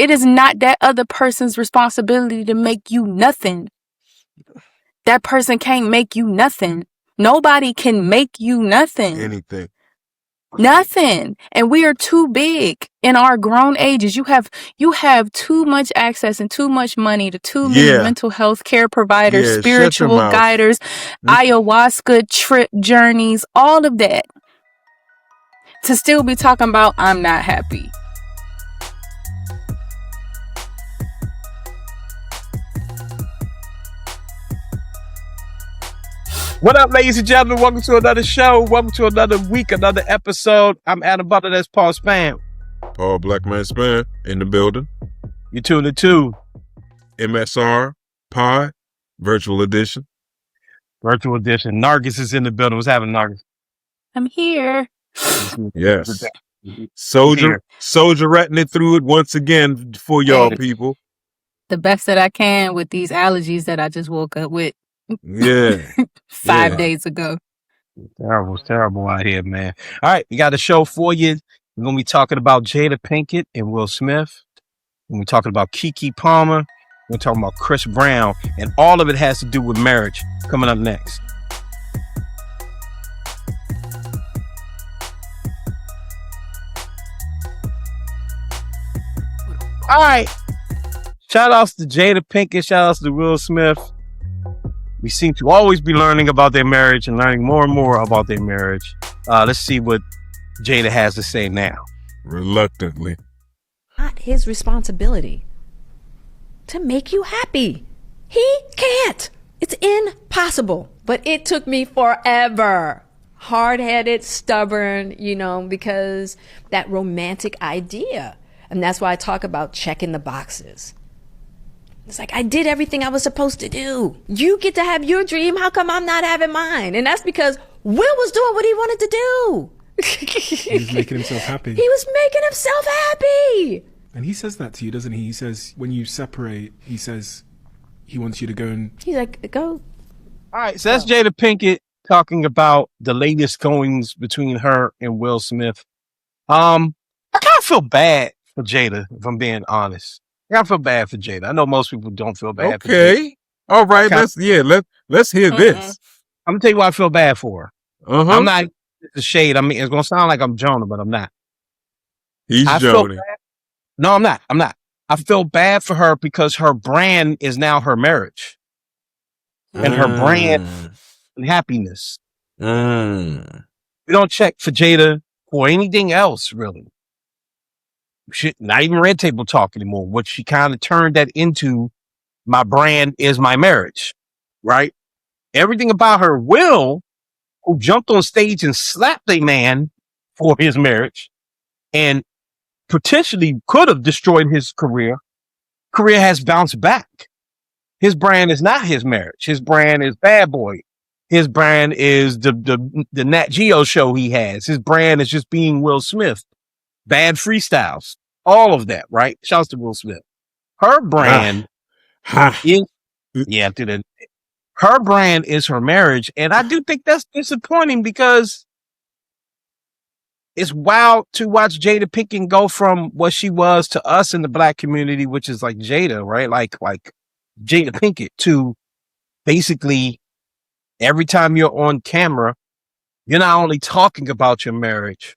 It is not that other person's responsibility to make you nothing. That person can't make you nothing. Nobody can make you nothing. Anything. Nothing. And we are too big in our grown ages. You have too much access and too much money to too many mental health care providers, spiritual guiders, ayahuasca trip journeys, all of that. To still be talking about, I'm not happy. What up, ladies and gentlemen? Welcome to another show. Welcome to another week, another episode. I'm Adam Butler. That's Paul Span. Paul Blackman Span in the building. You tuned into MSR Pod, Virtual Edition. Virtual Edition. Nargis is in the building. What's happening, Nargis? I'm here. Yes. Soldieretting it through it once again for y'all people. The best that I can with these allergies that I just woke up with. Yeah. 5 days ago. It's terrible out here, man. All right, we got a show for you. We're going to be talking about Jada Pinkett and Will Smith. We're going to be talking about Kiki Palmer. We're talking about Chris Brown. And all of it has to do with marriage. Coming up next. All right. Shout outs to Jada Pinkett. Shout outs to Will Smith. We seem to always be learning about their marriage and learning more and more about their marriage. Let's see what Jada has to say now. Reluctantly. Not his responsibility to make you happy. He can't. It's impossible. But it took me forever. Hard-headed, stubborn, because that romantic idea. And that's why I talk about checking the boxes. It's like, I did everything I was supposed to do. You get to have your dream. How come I'm not having mine? And that's because Will was doing what he wanted to do. He was making himself happy. He was making himself happy. And he says that to you, doesn't he? He says, when you separate, he says he wants you to go and... He's like, go. All right, so that's Jada Pinkett talking about the latest goings between her and Will Smith. I kind of feel bad for Jada, if I'm being honest. I feel bad for Jada. I know most people don't feel bad for Jada. Okay. All right. Let's hear this. I'm gonna tell you why I feel bad for her. I'm not the shade. I mean, it's gonna sound like I'm Jonah, but I'm not. He's Jonah. No, I'm not. I feel bad for her because her brand is now her marriage. And her brand and happiness. We don't check for Jada for anything else, really. Not even Red Table Talk anymore. What she kind of turned that into, my brand is my marriage, right? Everything about her, Will, who jumped on stage and slapped a man for his marriage and potentially could have destroyed his career has bounced back. His brand is not his marriage. His brand is Bad Boy. His brand is the Nat Geo show he has. His brand is just being Will Smith. Bad freestyles. All of that, right? Shouts to Will Smith. Her brand is, her brand is her marriage. And I do think that's disappointing because it's wild to watch Jada Pinkett go from what she was to us in the black community, which is like Jada, right? Like Jada Pinkett, to basically every time you're on camera, you're not only talking about your marriage,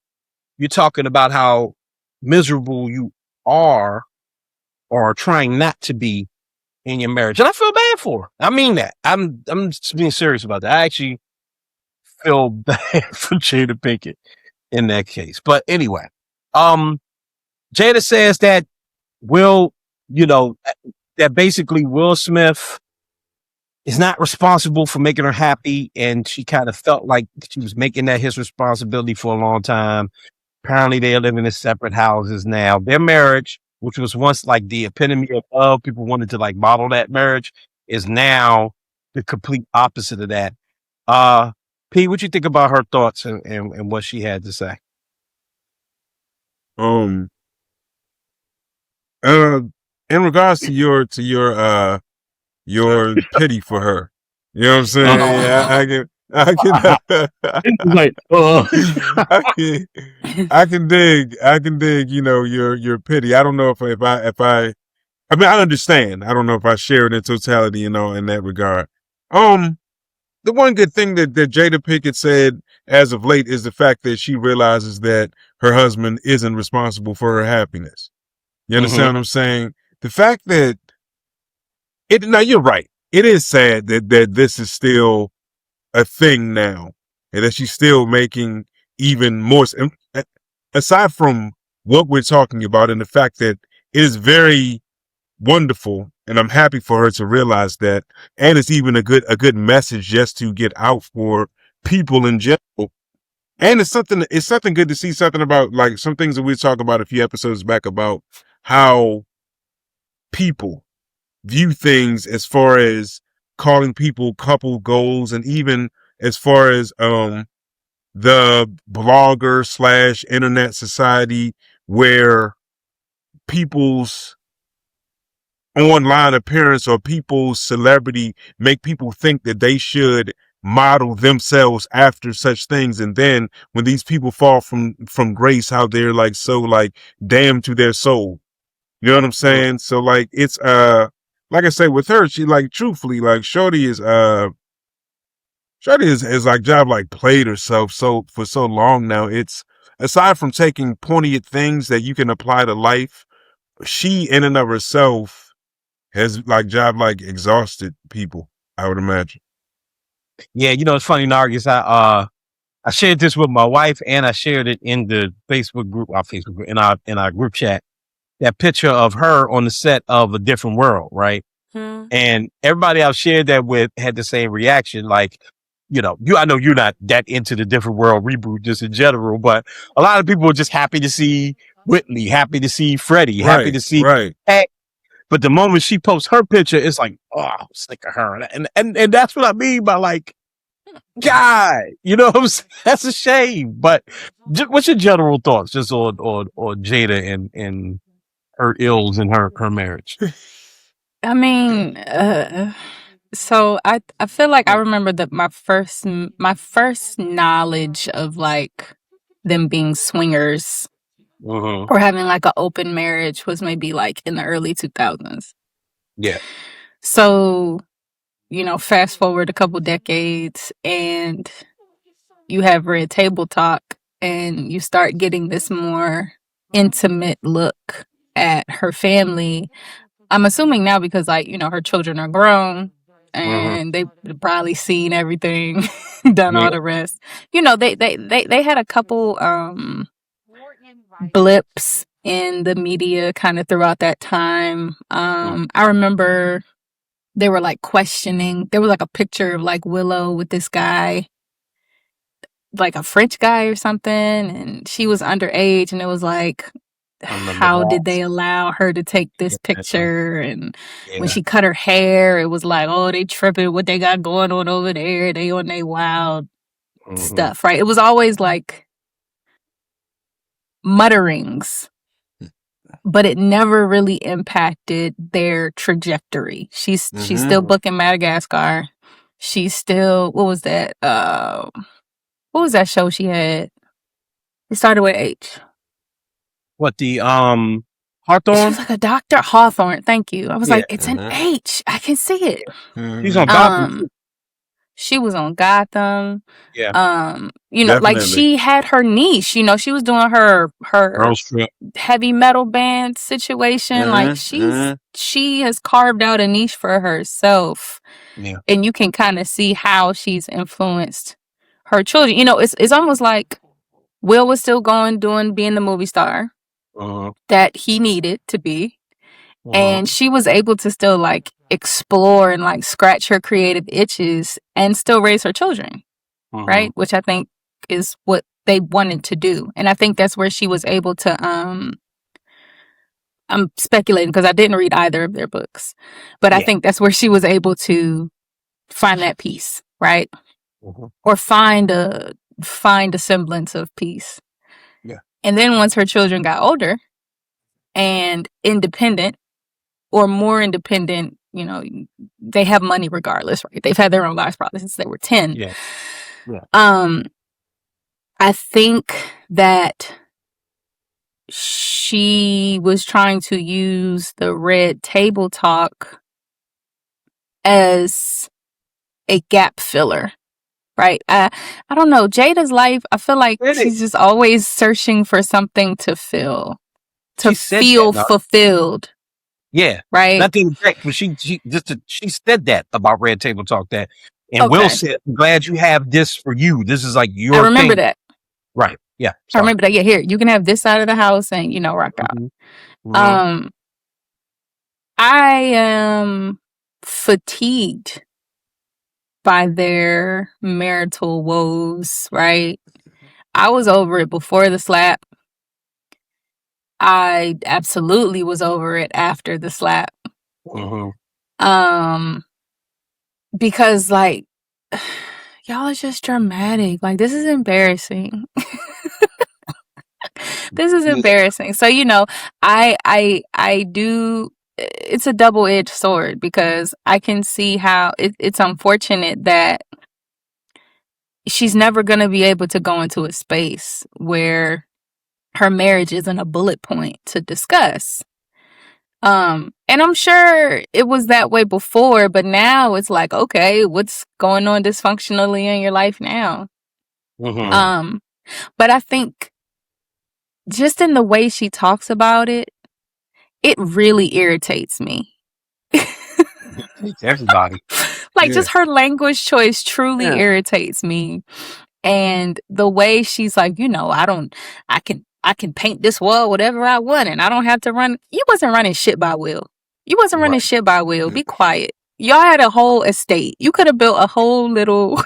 you're talking about how miserable you are or trying not to be in your marriage. And I feel bad for her. I mean that. I'm just being serious about that. I actually feel bad for Jada Pinkett in that case. But anyway, Jada says that that basically Will Smith is not responsible for making her happy, and she kind of felt like she was making that his responsibility for a long time. Apparently, they are living in separate houses now. Their marriage, which was once like the epitome of love, people wanted to like model that marriage, is now the complete opposite of that. P, what you think about her thoughts and what she had to say? In regards to your pity for her, you know what I'm saying? I I can, Like, I can dig, your pity. I don't know I mean, I understand. I don't know if I share it in totality, in that regard. The one good thing that Jada Pinkett said as of late is the fact that she realizes that her husband isn't responsible for her happiness. You understand what I'm saying? The fact that now you're right. It is sad that this is still a thing now, and that she's still making even more. Aside from what we're talking about, and the fact that it is very wonderful, and I'm happy for her to realize that, and it's even a good message just to get out for people in general. And it's something good to see something about, like, some things that we talked about a few episodes back about how people view things as far as calling people couple goals, and even as far as the blogger / internet society, where people's online appearance or people's celebrity make people think that they should model themselves after such things, and then when these people fall from grace, how they're like so like damned to their soul. You know what I'm saying? So like it's like I say with her, she like truthfully like Shorty is like job like played herself so for so long now. It's aside from taking poignant things that you can apply to life, she in and of herself has like job like exhausted people, I would imagine. Yeah, it's funny, Nargis. I shared this with my wife, and I shared it in the Facebook group, in our group chat. That picture of her on the set of A Different World, right? And everybody I've shared that with had the same reaction. Like, I know you're not that into the Different World reboot just in general, but a lot of people are just happy to see Whitney, happy to see Freddie, happy to see. Hey, but the moment she posts her picture, it's like, oh, I'm sick of her. And that's what I mean by like, God, what I'm saying? That's a shame. But what's your general thoughts just on Jada and her ills in her marriage? I mean, so I feel like I remember that my first knowledge of like them being swingers or having like an open marriage was maybe like in the early 2000s. Yeah. So, fast forward a couple decades and you have Red Table Talk, and you start getting this more intimate look at her family. I'm assuming now because like, her children are grown and they've probably seen everything, done all the rest. They had a couple blips in the media kind of throughout that time. I remember they were like questioning. There was like a picture of like Willow with this guy, like a French guy or something, and she was underage, and it was like, how did they allow her to take this picture? And when she cut her hair, it was like, oh, they tripping, what they got going on over there, they on their wild stuff, right? It was always like mutterings, but it never really impacted their trajectory. She's still booking Madagascar. She's still, what was that show she had? It started with H. What, the Hawthorne? She was like a doctor. Hawthorne, thank you. I was like, it's an H. I can see it. She's on Gotham. She was on Gotham. Yeah. Definitely. Like she had her niche. She was doing her heavy metal band situation. Like she has carved out a niche for herself. Yeah. And you can kind of see how she's influenced her children. It's almost like Will was still being the movie star that he needed to be. And she was able to still like explore and like scratch her creative itches and still raise her children. Right. Which I think is what they wanted to do. And I think that's where she was able to, I'm speculating because I didn't read either of their books, but I think that's where she was able to find that peace. Right. Or find a semblance of peace. Yeah. And then once her children got older and independent or more independent, they have money regardless, right? They've had their own lives probably since they were 10. Yeah. I think that she was trying to use the red table talk as a gap filler, right? I don't know. Jada's life, I feel like she's just always searching for something to feel fulfilled. Yeah, right. Not to interject, but she said that about red table talk. That and Will said, "I'm glad you have this for you. This is like your." I remember that. Right. Yeah. I remember that. Yeah. Here, you can have this side of the house, and rock out. Mm-hmm. I am fatigued by their marital woes. Right. I was over it before the slap. I absolutely was over it after the slap. Because like y'all are just dramatic. Like, this is embarrassing. This is embarrassing. So, I do, it's a double-edged sword, because I can see how it's unfortunate that she's never going to be able to go into a space where her marriage isn't a bullet point to discuss. And I'm sure it was that way before, but now it's like, okay, what's going on dysfunctionally in your life now? But I think just in the way she talks about it, it really irritates me. Everybody. Just her language choice truly irritates me. And the way she's like, I can paint this wall whatever I want, and I don't have to run. You wasn't running shit by Will. You wasn't running shit by Will. Be quiet. Y'all had a whole estate. You could have built a whole little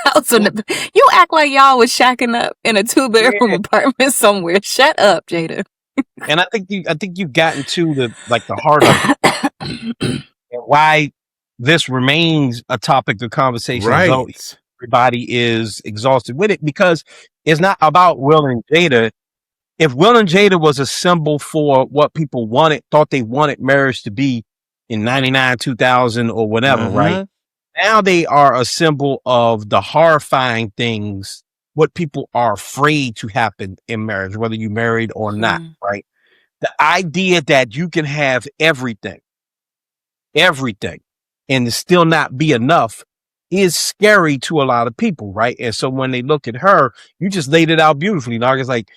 house. You act like y'all was shacking up in a 2-bedroom apartment somewhere. Shut up, Jada. And I think you've gotten to the heart of it. And why this remains a topic of conversation. Right. Everybody is exhausted with it, because it's not about Will and Jada. If Will and Jada was a symbol for what people thought they wanted marriage to be in 99, 2000 or whatever, right? Now they are a symbol of the horrifying things, what people are afraid to happen in marriage, whether you married or not, right? The idea that you can have everything, and still not be enough is scary to a lot of people, right? And so when they look at her, you just laid it out beautifully. Now it's like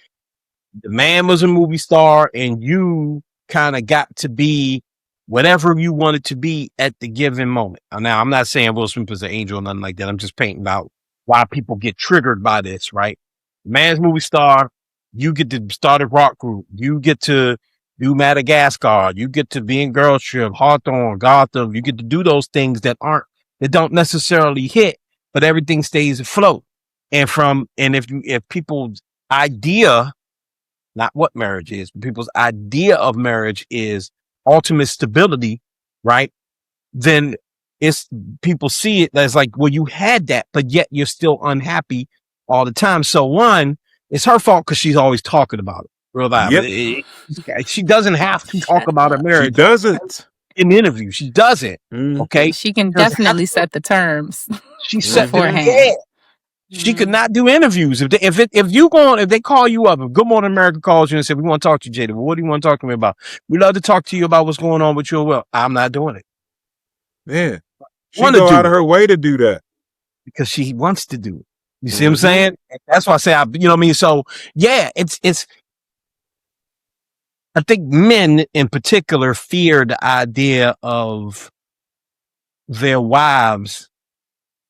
the man was a movie star, and you kind of got to be whatever you wanted to be at the given moment. Now, I'm not saying Will Smith is an angel or nothing like that. I'm just painting out why people get triggered by this, right? Man's movie star, you get to start a rock group. You get to do Madagascar. You get to be in Girl Trip, Hawthorne, Gotham. You get to do those things that don't necessarily hit, but everything stays afloat. And if people's idea, not what marriage is, but people's idea of marriage is ultimate stability, right? Then people see it as like, well, you had that, but yet you're still unhappy all the time. So one, it's her fault because she's always talking about it. Real life. Yep. She doesn't have to talk about her marriage. She doesn't. In interviews, she doesn't. Okay. She can definitely set the terms. She set beforehand. She could not do interviews. If they call you up, if Good Morning America calls you and say, we want to talk to you, Jada, well, what do you want to talk to me about? We love to talk to you about what's going on with you and Will. I'm not doing it. Yeah. She go out of her way to do that. Because she wants to do it. You see what I'm saying? That's why I say, you know what I mean? So yeah, it's I think men in particular fear the idea of their wives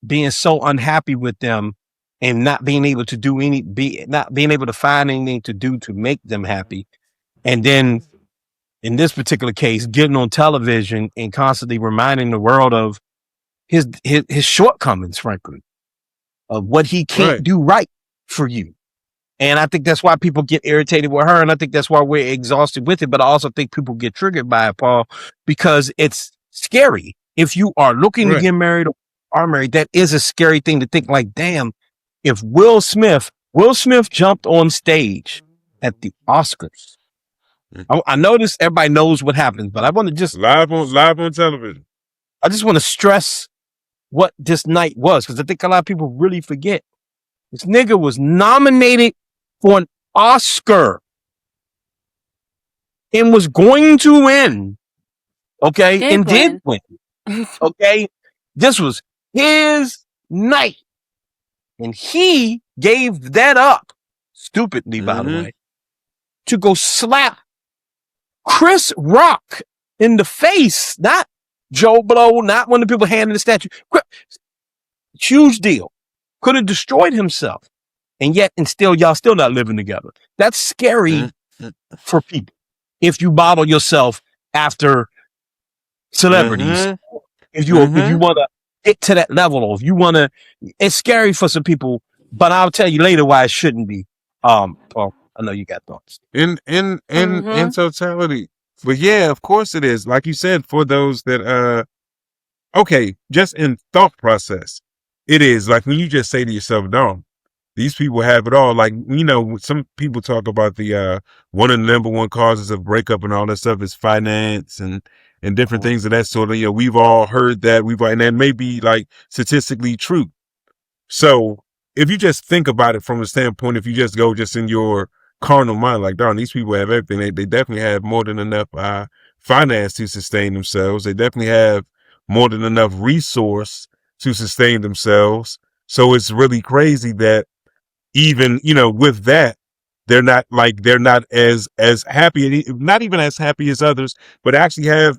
being so unhappy with them and not being able to do not being able to find anything to do to make them happy. And then in this particular case, getting on television and constantly reminding the world of his shortcomings, frankly, of what he can't do right for you. And I think that's why people get irritated with her. And I think that's why we're exhausted with it. But I also think people get triggered by it, Paul, because it's scary. If you are looking to get married or are married, that is a scary thing to think like, damn, if Will Smith jumped on stage at the Oscars. I notice everybody knows what happens, but I want to just live on television. I just want to stress what this night was, because I think a lot of people really forget. This nigga was nominated for an Oscar and was going to win. Okay. Did win. Okay. This was his night. And he gave that up, stupidly, by the way, to go slap Chris Rock in the face. Not Joe Blow, not when the people handed the statue. Huge deal. Could have destroyed himself. And yet, y'all still not living together. That's scary for people. If you model yourself after celebrities, if you want to get to that level, or if you want to, it's scary for some people. But I'll tell you later why it shouldn't be. Well, I know you got thoughts in totality, but yeah, of course it is. Like you said, for those that okay, just in thought process, it is like when you just say to yourself, "No, these people have it all." Like, you know, some people talk about the one of the number one causes of breakup and all that stuff is finance and different things of that sort. You know, we've all heard that. And that may be like statistically true. So if you just think about it from a standpoint, if you just go just in your carnal mind, like, darn, these people have everything. They definitely have more than enough finance to sustain themselves. They definitely have more than enough resource to sustain themselves. So it's really crazy that even, you know, with that, they're not as happy, not even as happy as others, but actually have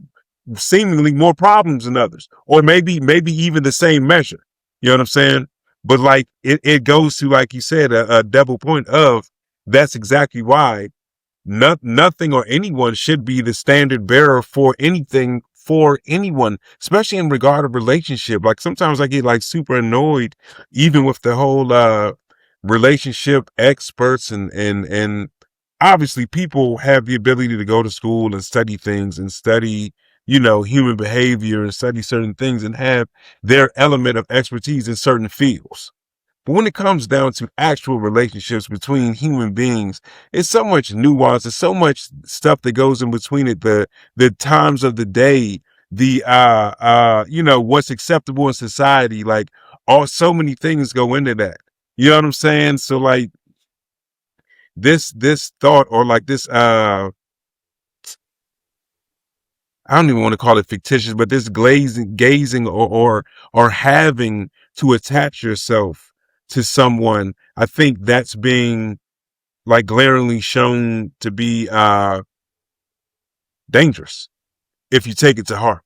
seemingly more problems than others, or maybe even the same measure. You know what I'm saying? But like it goes to, like you said, a double point of that's exactly why nothing or anyone should be the standard bearer for anything for anyone, especially in regard of relationship. Like sometimes I get like super annoyed, even with the whole relationship experts and obviously people have the ability to go to school and study things and study, you know, human behavior and study certain things and have their element of expertise in certain fields. But when it comes down to actual relationships between human beings, it's so much nuance. There's so much stuff that goes in between it. The times of the day, you know, what's acceptable in society, like so many things go into that. You know what I'm saying? So like this thought, or like this, I don't even want to call it fictitious, but this gazing or having to attach yourself to someone, I think that's being like glaringly shown to be dangerous if you take it to heart.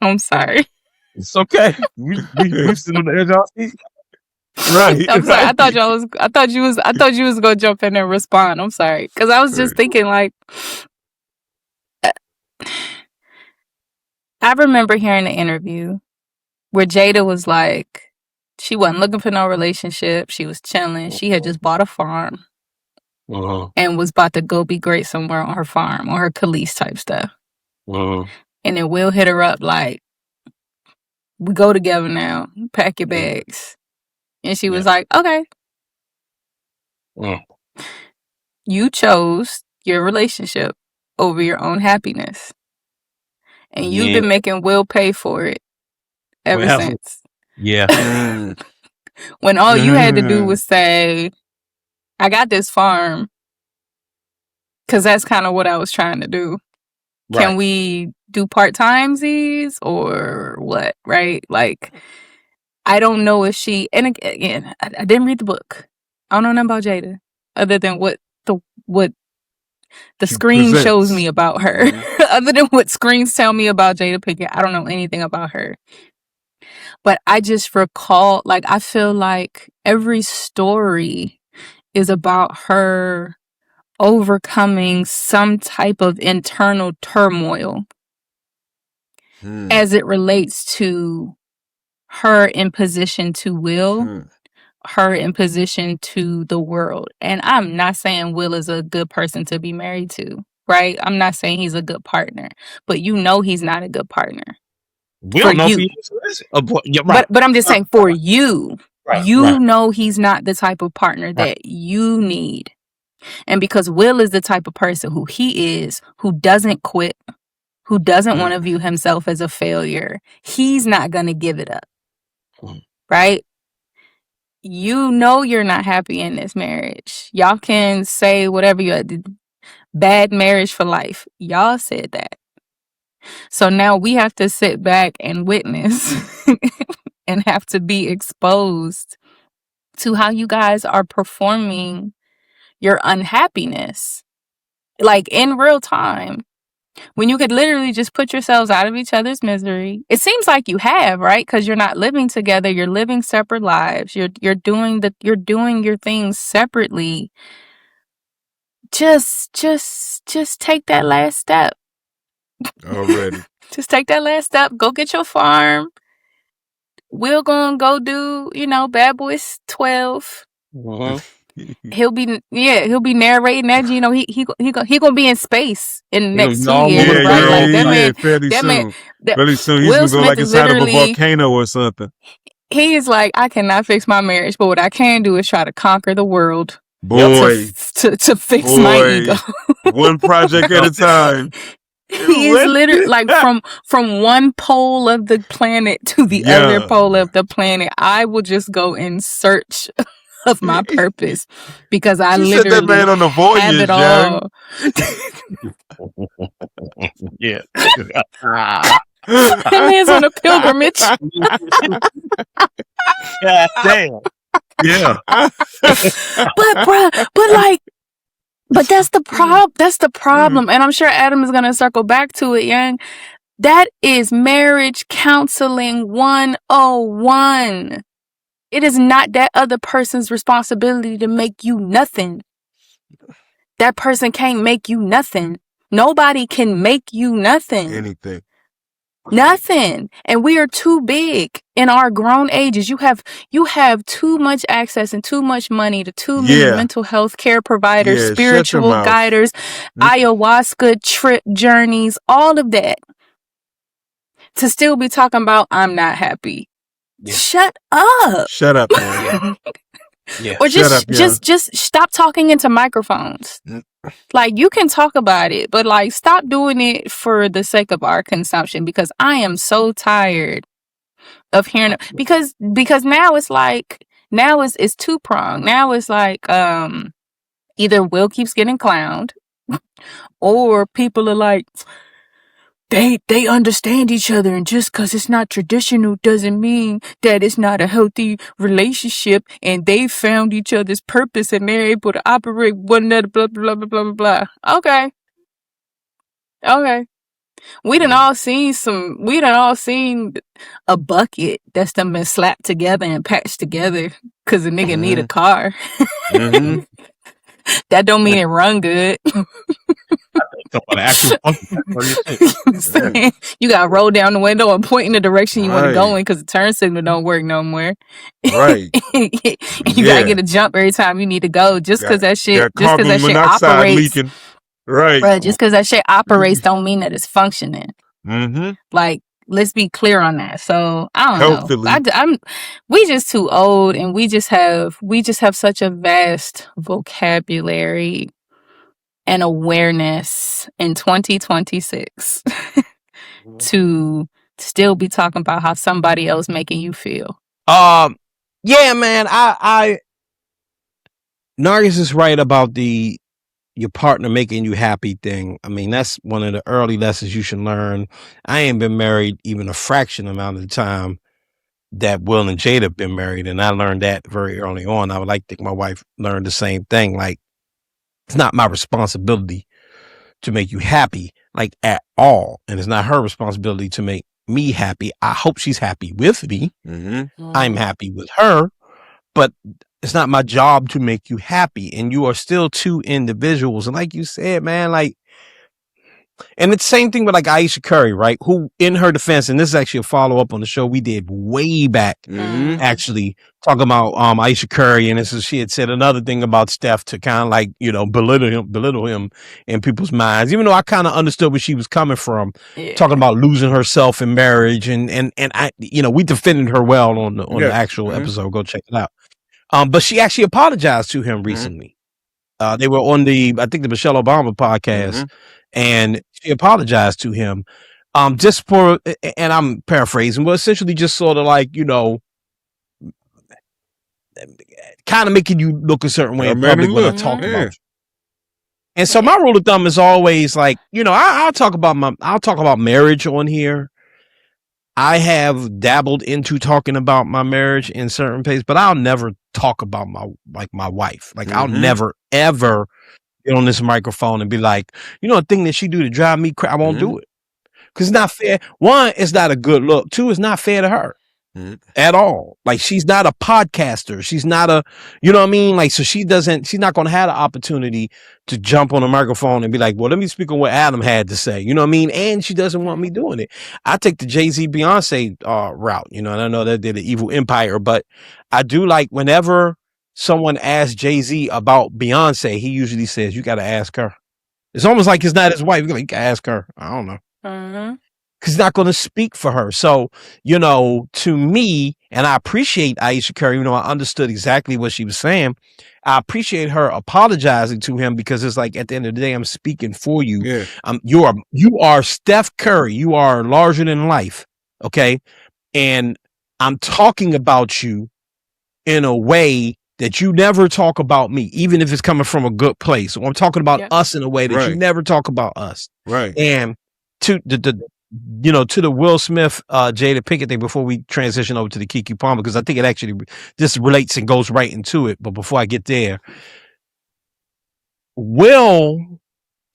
I'm sorry. It's okay. We sit on the edge of our seat. Right. I'm sorry. I thought you was gonna jump in and respond. I'm sorry, because I was just thinking, like, I remember hearing an interview where Jada was like, she wasn't looking for no relationship. She was chilling. She had just bought a farm and was about to go be great somewhere on her farm, on her Khalees type stuff. And then Will hit her up like, we go together now. Pack your bags. And she was like, okay. You chose your relationship over your own happiness. And you've been making Will pay for it ever since. Yeah. When all you had to do was say, I got this farm. Because that's kind of what I was trying to do. Right. Can we do part-timesies or what? Right? Like, I don't know if she, and again, I didn't read the book. I don't know nothing about Jada other than what the screen shows me about her. Other than what screens tell me about Jada Pinkett, I don't know anything about her. But I just recall, like, I feel like every story is about her overcoming some type of internal turmoil as it relates to her in position to Will, her in position to the world. And I'm not saying Will is a good person to be married to, right? I'm not saying he's a good partner, but you know he's not a good partner. We don't know if he is. Right. But I'm just saying, for you, you know he's not the type of partner that you need. And because Will is the type of person who he is, who doesn't quit, who doesn't want to view himself as a failure, he's not going to give it up. Right? You know you're not happy in this marriage. Y'all can say whatever you bad marriage for life. Y'all said that. So now we have to sit back and witness and have to be exposed to how you guys are performing your unhappiness. Like in real time. When you could literally just put yourselves out of each other's misery. It seems like you have, right? Because you're not living together. You're living separate lives. You're doing your things separately. Just take that last step. Already. Just take that last step. Go get your farm. We're gonna go do, Bad Boys 12. He'll be narrating that. He gonna be in space in the next 2 years, right? Fairly soon he's gonna go like inside of a volcano or something. He is like, I cannot fix my marriage, but what I can do is try to conquer the world. Boy, to fix my ego. One project at a time. He is literally like from one pole of the planet to the other pole of the planet. I will just go in search of my purpose because I literally that man on the voyage, have it all. Yeah. That man's on a pilgrimage. God damn. Yeah. But that's the problem. That's the problem. And I'm sure Adam is going to circle back to it, Yang. That is marriage counseling 101. It is not that other person's responsibility to make you nothing. That person can't make you nothing. Nobody can make you nothing. Anything. Nothing. And we are too big in our grown ages. You have too much access and too much money to too many mental health care providers, spiritual guiders, ayahuasca trip journeys, all of that. To still be talking about, I'm not happy. Yeah. Shut up. Shut up, man. Or just stop talking into microphones. Like, you can talk about it, but like, stop doing it for the sake of our consumption, because I am so tired of hearing it. Because now it's like, it's two-pronged. Now it's like, either Will keeps getting clowned or people are like, They understand each other, and just because it's not traditional doesn't mean that it's not a healthy relationship, and they found each other's purpose and they're able to operate one another, blah, blah, blah, blah, blah, blah. Okay. We done all seen a bucket that's done been slapped together and patched together because a nigga need a car. Mm-hmm. That don't mean it run good. You gotta roll down the window and point in the direction you want to go in because the turn signal don't work no more. Right. You gotta get a jump every time you need to go. Just because that shit operates. Leaking. Right. Bruh, just because that shit operates don't mean that it's functioning. Mm-hmm. Like, let's be clear on that. So I don't know. We just too old, and we just have such a vast vocabulary and awareness in 2026 to still be talking about how somebody else making you feel. Yeah, man. Nargis is right about your partner making you happy thing. I mean, that's one of the early lessons you should learn. I ain't been married even a fraction amount of the time that Will and Jada have been married, and I learned that very early on. I would like to think my wife learned the same thing. Like, it's not my responsibility to make you happy, like, at all. And it's not her responsibility to make me happy. I hope she's happy with me. Mm-hmm. I'm happy with her, but it's not my job to make you happy. And you are still two individuals. And like you said, man, like, and it's the same thing with like Aisha Curry, right? Who, in her defense, and this is actually a follow-up on the show we did way back, actually talking about Aisha Curry, and she had said another thing about Steph to kind of like, belittle him in people's minds, even though I kind of understood where she was coming from, talking about losing herself in marriage, and I, we defended her well on the actual episode. Go check it out. But she actually apologized to him recently. They were on I think the Michelle Obama podcast, and she apologized to him, just for, and I'm paraphrasing, but essentially just sort of like, kind of making you look a certain way in public when I talk about you. And so my rule of thumb is always like, I'll talk about marriage on here. I have dabbled into talking about my marriage in certain places, but I'll never talk about my wife. Like I'll never ever get on this microphone and be like, a thing that she do to drive me crazy. I won't do it because it's not fair. One, it's not a good look. Two, it's not fair to her at all. Like she's not a podcaster. She's not a, you know what I mean? Like, so she's not going to have the opportunity to jump on a microphone and be like, well, let me speak on what Adam had to say. You know what I mean? And she doesn't want me doing it. I take the Jay-Z Beyonce route, and I know that they're the evil empire, but I do like whenever someone asks Jay-Z about Beyonce, he usually says, you got to ask her. It's almost like it's not his wife. You can ask her. I don't know. Because he's not going to speak for her. So, to me, and I appreciate Ayesha Curry, I understood exactly what she was saying. I appreciate her apologizing to him because it's like, at the end of the day, I'm speaking for you. Yeah. You are Steph Curry. You are larger than life. Okay. And I'm talking about you in a way that you never talk about me, even if it's coming from a good place. So I'm talking about us in a way that you never talk about us. Right. And to the Will Smith, Jada Pinkett thing before we transition over to the Kiki Palmer, because I think it actually, this relates and goes right into it. But before I get there, the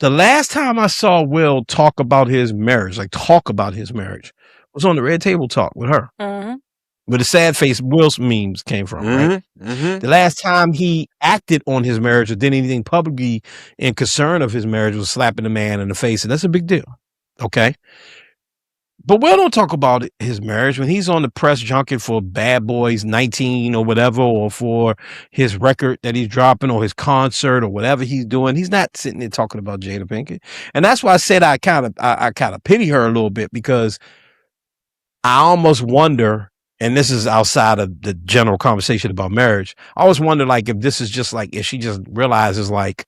last time I saw Will talk about his marriage, was on the Red Table Talk with her. Where the sad face Will's memes came from, right? The last time he acted on his marriage or did anything publicly in concern of his marriage was slapping a man in the face. And that's a big deal. Okay. But Will don't talk about his marriage when he's on the press junket for Bad Boys 19 or whatever, or for his record that he's dropping or his concert or whatever he's doing. He's not sitting there talking about Jada Pinkett. And that's why I said I kind of pity her a little bit, because I almost wonder, and this is outside of the general conversation about marriage, I always wonder, like, if this is just like, if she just realizes, like,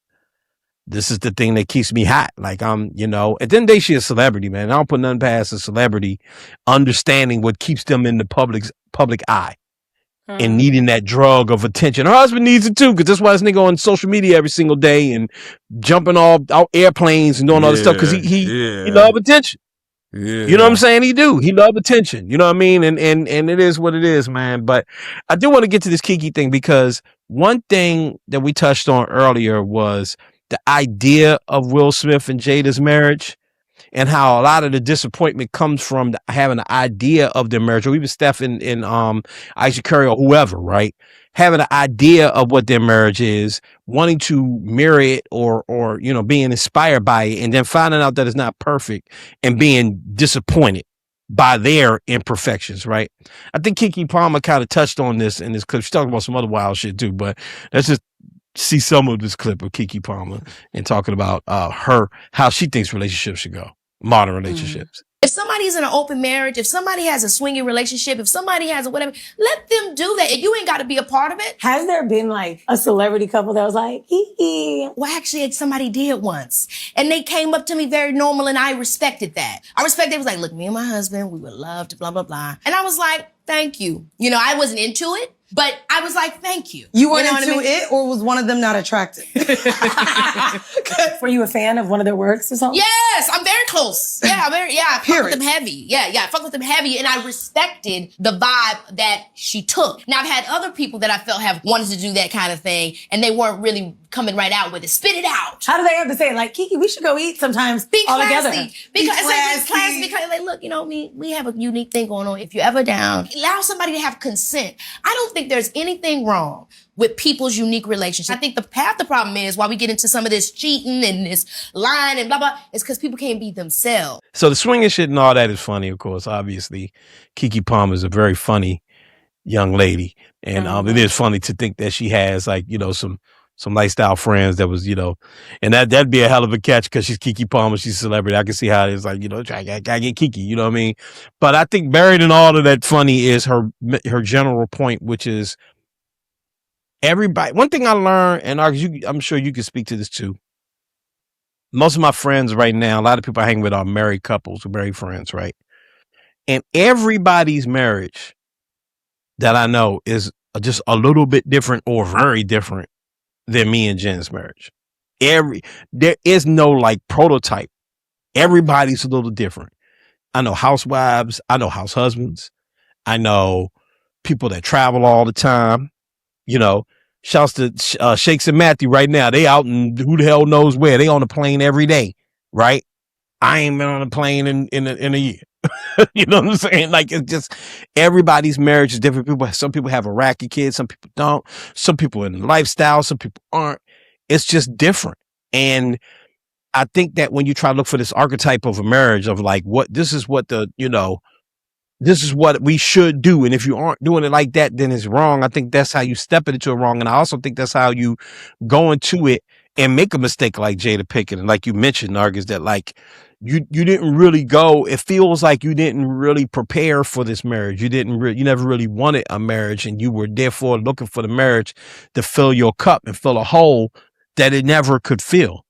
this is the thing that keeps me hot. Like, at the end of the day, she's a celebrity, man. I don't put nothing past a celebrity understanding what keeps them in the public eye and needing that drug of attention. Her husband needs it too, because that's why this nigga on social media every single day and jumping all out airplanes and doing all this stuff, because he love attention. Yeah. You know what I'm saying? He love attention. You know what I mean? And it is what it is, man. But I do want to get to this Kiki thing, because one thing that we touched on earlier was the idea of Will Smith and Jada's marriage, and how a lot of the disappointment comes from having an idea of their marriage, or even Steph and Aisha Curry or whoever, right? Having an idea of what their marriage is, wanting to mirror it or being inspired by it, and then finding out that it's not perfect and being disappointed by their imperfections, right? I think Kiki Palmer kind of touched on this in this clip. She's talking about some other wild shit too, but let's just see some of this clip of Kiki Palmer and talking about how she thinks relationships should go, modern relationships. If somebody's in an open marriage, if somebody has a swinging relationship, if somebody has a whatever, let them do that. And you ain't got to be a part of it. Has there been like a celebrity couple that was like, hee? Well, actually, somebody did once. And they came up to me very normal, and I respected that. It was like, look, me and my husband, we would love to blah, blah, blah. And I was like, thank you. I wasn't into it, but I was like, thank you. You weren't into it, or was one of them not attractive? Were you a fan of one of their works or something? Yes, I'm very close. I fuck with them heavy. I fuck with them heavy, and I respected the vibe that she took. Now, I've had other people that I felt have wanted to do that kind of thing, and they weren't really coming right out with it. Spit it out. How do they have to say it? Like, Kiki, we should go eat sometimes all together. Because it's classy. Because like, look, we have a unique thing going on. If you're ever down, allow somebody to have consent. I don't think there's anything wrong with people's unique relationships. I think half the problem is why we get into some of this cheating and this lying and blah, blah, is because people can't be themselves. So the swinging shit and all that is funny, of course. Obviously, Kiki Palmer is a very funny young lady. And it is funny to think that she has, like, some lifestyle friends that was, and that'd be a hell of a catch, because she's Kiki Palmer, she's a celebrity. I can see how it's like, I get Kiki, you know what I mean? But I think buried in all of that funny is her general point, which is Everybody. One thing I learned, and I'm sure you can speak to this too. Most of my friends right now, a lot of people I hang with are married couples, married friends, right? And everybody's marriage that I know is just a little bit different or very different than me and Jen's marriage. There is no like prototype. Everybody's a little different. I know housewives. I know house husbands. I know people that travel all the time. You know, shouts to Shakes and Matthew right now. They out in who the hell knows where. They on the plane every day, right? I ain't been on a plane in a year. You know what I'm saying? Like, it's just everybody's marriage is different. Some people have Iraqi kids, some people don't. Some people in lifestyle, some people aren't. It's just different. And I think that when you try to look for this archetype of a marriage of like this is what we should do. And if you aren't doing it like that, then it's wrong. I think that's how you step into it wrong. And I also think that's how you go into it and make a mistake like Jada Pinkett. And like you mentioned, Narg, is that like you didn't really go. It feels like you didn't really prepare for this marriage. You never really wanted a marriage, and you were therefore looking for the marriage to fill your cup and fill a hole that it never could fill.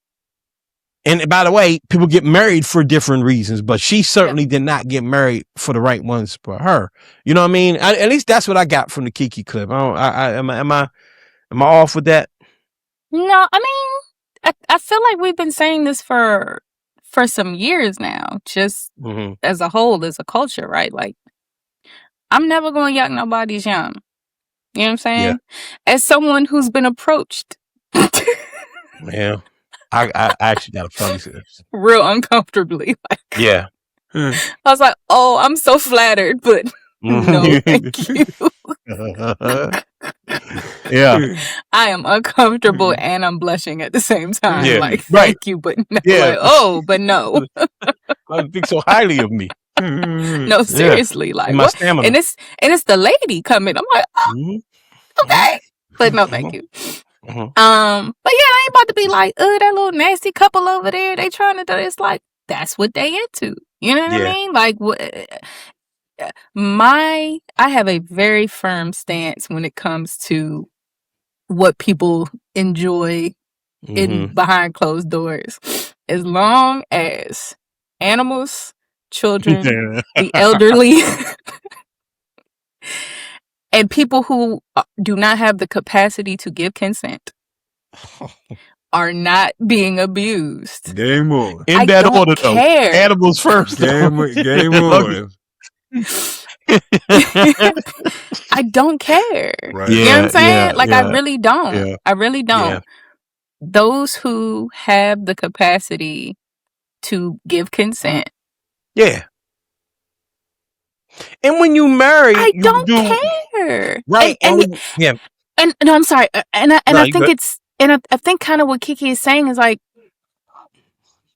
And by the way, people get married for different reasons, but she certainly did not get married for the right ones for her. You know what I mean? At least that's what I got from the Kiki clip. Am I off with that? No, I mean, I feel like we've been saying this for some years now, just as a whole, as a culture, right? Like, I'm never going to yuck nobody's yum. You know what I'm saying? Yeah. As someone who's been approached. Yeah. I actually got a funny this. Real uncomfortably. Like, yeah. I was like, oh, I'm so flattered, but no, thank you. Yeah. I am uncomfortable and I'm blushing at the same time. Yeah. Like, thank you, but no. Yeah. Like, oh, but no. I think so highly of me. No, seriously. Like, my what? stamina. And it's the lady coming. I'm like, oh, okay. But no, thank you. But yeah, I ain't about to be like, that little nasty couple over there, they trying to do it. It's like, that's what they into. You know what I mean? Like, I have a very firm stance when it comes to what people enjoy in behind closed doors. As long as animals, children, the elderly, and people who do not have the capacity to give consent are not being abused. Game on. In that order, though. Animals first. Game on. I don't care. Right. You know what I'm saying? I really don't. Yeah. I really don't. Yeah. Those who have the capacity to give consent. Yeah. And when you marry, I don't care. Right. And no, I'm sorry. And I think it's, and I think kind of what Kiki is saying is like,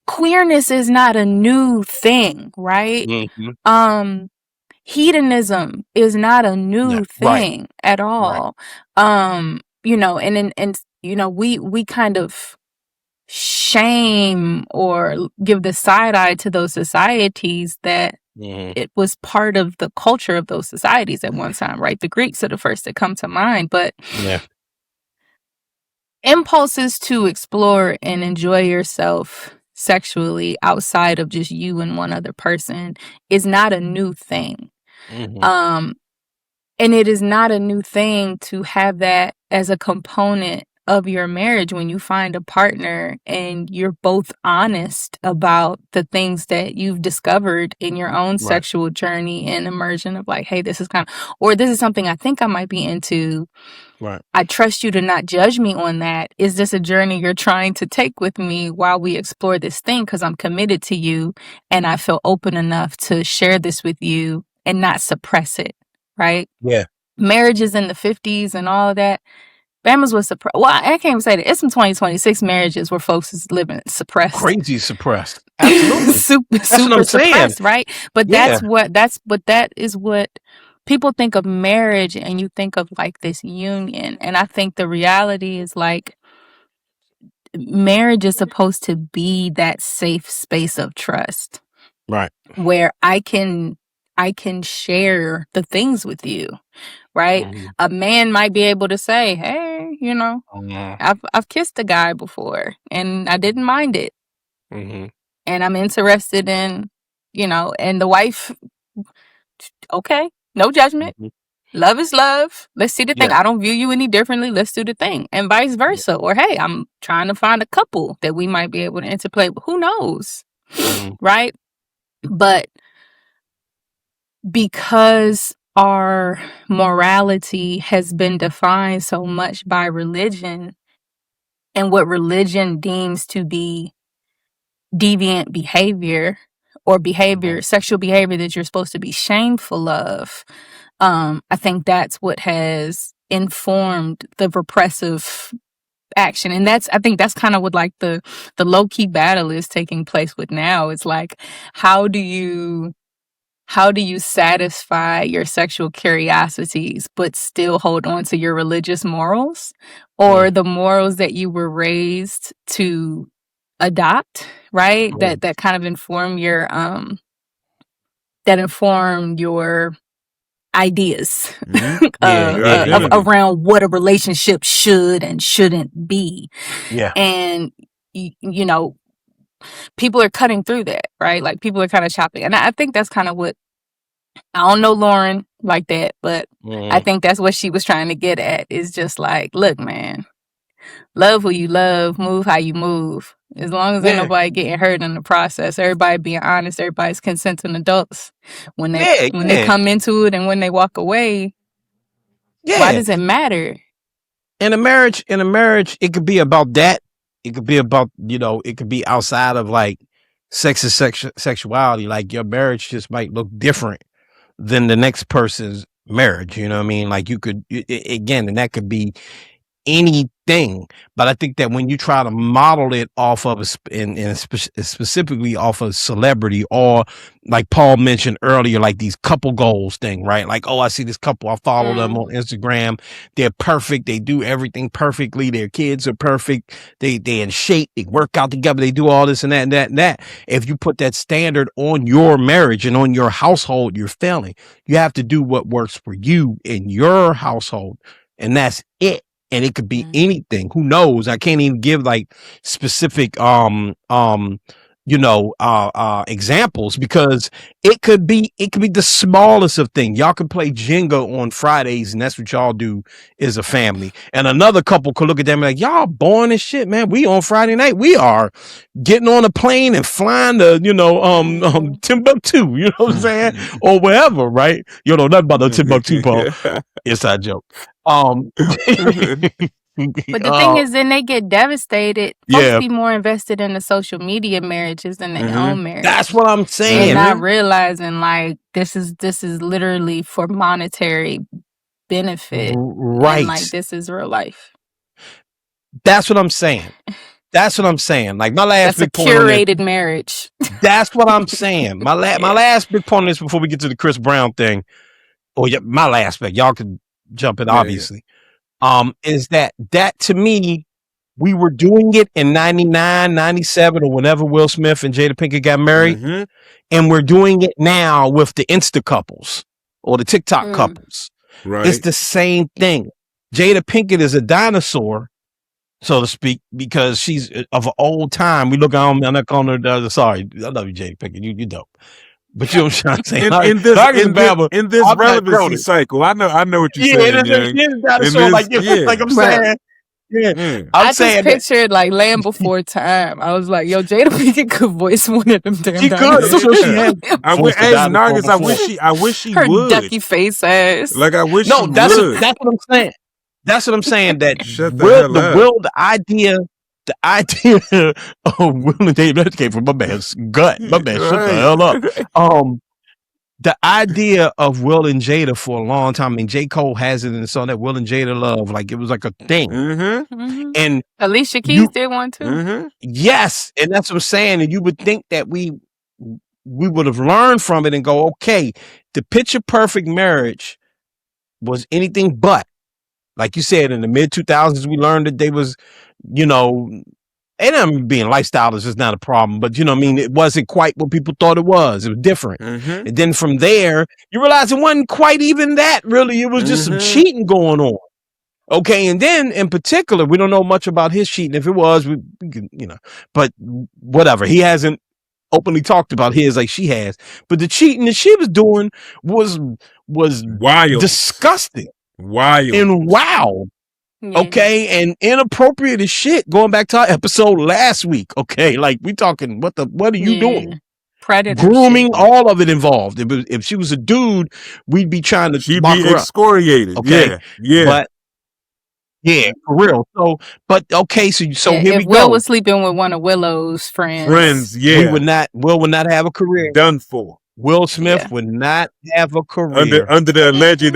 queerness is not a new thing, right? Mm-hmm. Hedonism is not a new thing at all. Right. You know, and you know, we kind of shame or give the side eye to those societies that it was part of the culture of those societies at one time, right? The Greeks are the first that come to mind, but impulses to explore and enjoy yourself sexually outside of just you and one other person is not a new thing. And it is not a new thing to have that as a component of your marriage when you find a partner and you're both honest about the things that you've discovered in your own sexual journey and immersion of like, hey, this is or this is something I think I might be into. Right. I trust you to not judge me on that. Is this a journey you're trying to take with me while we explore this thing? Because I'm committed to you and I feel open enough to share this with you and not suppress it. Right. Yeah. Marriages in the 50s and all of that. Bama's was suppressed. Well, I can't even say that. It's some 2026 marriages where folks is living suppressed. Crazy suppressed. Absolutely. super suppressed, right? But that is what people think of marriage, and you think of like this union. And I think the reality is like marriage is supposed to be that safe space of trust. Right. Where I can share the things with you. Right. A man might be able to say, hey, you know. I've kissed a guy before, and I didn't mind it. Mm-hmm. And I'm interested in, you know, and the wife. Okay, no judgment. Mm-hmm. Love is love. Let's see the thing. Yeah. I don't view you any differently. Let's do the thing, and vice versa. Or hey, I'm trying to find a couple that we might be able to interplay. But who knows, right? But because our morality has been defined so much by religion and what religion deems to be deviant behavior or behavior, sexual behavior that you're supposed to be shameful of, I think that's what has informed the repressive action. And I think that's kind of what like the low-key battle is taking place with now. It's like, how do you satisfy your sexual curiosities but still hold on to your religious morals or the morals that you were raised to adopt, right? That kind of inform your ideas around what a relationship should and shouldn't be. Yeah. And you know, people are cutting through that, right? Like people are kind of chopping. And I think that's kind of what, I don't know Lauren like that, but I think that's what she was trying to get at, is just like, look, man, love who you love, move how you move. As long as ain't nobody getting hurt in the process, everybody being honest, everybody's consenting adults. When they come into it and when they walk away, why does it matter? In a marriage, it could be about that. It could be about, you know, it could be outside of like sex and sexuality. Like your marriage just might look different than the next person's marriage. You know what I mean? Like you could, again, and that could be anything. But I think that when you try to model it off of specifically off of celebrity, or like Paul mentioned earlier, like these couple goals thing, right? Like, oh, I see this couple, I follow them on Instagram. They're perfect. They do everything perfectly. Their kids are perfect. They in shape. They work out together. They do all this and that and that and that. If you put that standard on your marriage and on your household, you're failing. You have to do what works for you in your household, and that's it. And it could be anything. Who knows? I can't even give like specific examples, because it could be the smallest of things. Y'all can play Jenga on Fridays, and that's what y'all do as a family. And another couple could look at them and like, y'all boring as shit, man. We on Friday night, we are getting on a plane and flying to, Timbuktu, you know what I'm saying? Or wherever, right? You don't know nothing about the Timbuktu, Paul. Inside joke. But the thing is, then they get devastated. Folks be more invested in the social media marriages than their own marriage. That's what I'm saying. And not realizing like this is literally for monetary benefit. Right. And, like, this is real life. That's what I'm saying. Like my last big point. That's a curated marriage. That's what I'm saying. My last big point on this before we get to the Chris Brown thing. My last bit. Y'all could jump in, obviously. Is that to me, we were doing it in 99, 97, or whenever Will Smith and Jada Pinkett got married. And we're doing it now with the Insta couples or the TikTok couples. Right. It's the same thing. Jada Pinkett is a dinosaur, so to speak, because she's of an old time. We look on, I'm not calling her, sorry, I love you, Jada Pinkett. You dope. But you know what I'm saying? In this relevancy cycle, I know what you're saying. I'm saying. Yeah. I just pictured like Land Before Time. I was like, yo, Jada Pinkett could voice one of them damn dinosaurs. I wish she her would. Ducky face ass. Like I wish she would. That's what I'm saying. That's what I'm saying. That the idea of Will and Jada, that came from my man's gut. My man, shut the hell up. The idea of Will and Jada for a long time. I mean, J. Cole has it in the song that Will and Jada love. Like it was like a thing. And Alicia Keys did one too. Yes, and that's what I'm saying. And you would think that we would have learned from it and go, okay, the picture perfect marriage was anything but. Like you said, in the mid 2000s, we learned that they was, and being lifestyle is just not a problem, but it wasn't quite what people thought it was. It was different. And then from there, you realize it wasn't quite even that, really. It was just some cheating going on. Okay, and then in particular, we don't know much about his cheating. If it was, we can, but whatever. He hasn't openly talked about his like she has. But the cheating that she was doing was wild, disgusting, wild, and wow. Yeah. Okay, and inappropriate as shit. Going back to our episode last week. Okay, like we talking, what are you doing? Predator grooming, shit. all of it involved. If she was a dude, we'd be trying to she'd lock be her excoriated. Up. Okay, yeah. But yeah, for real. So, but okay, so here we go. If Will was sleeping with one of Willow's friends, yeah, Will would not have a career. Done for. Will Smith would not have a career under the alleged.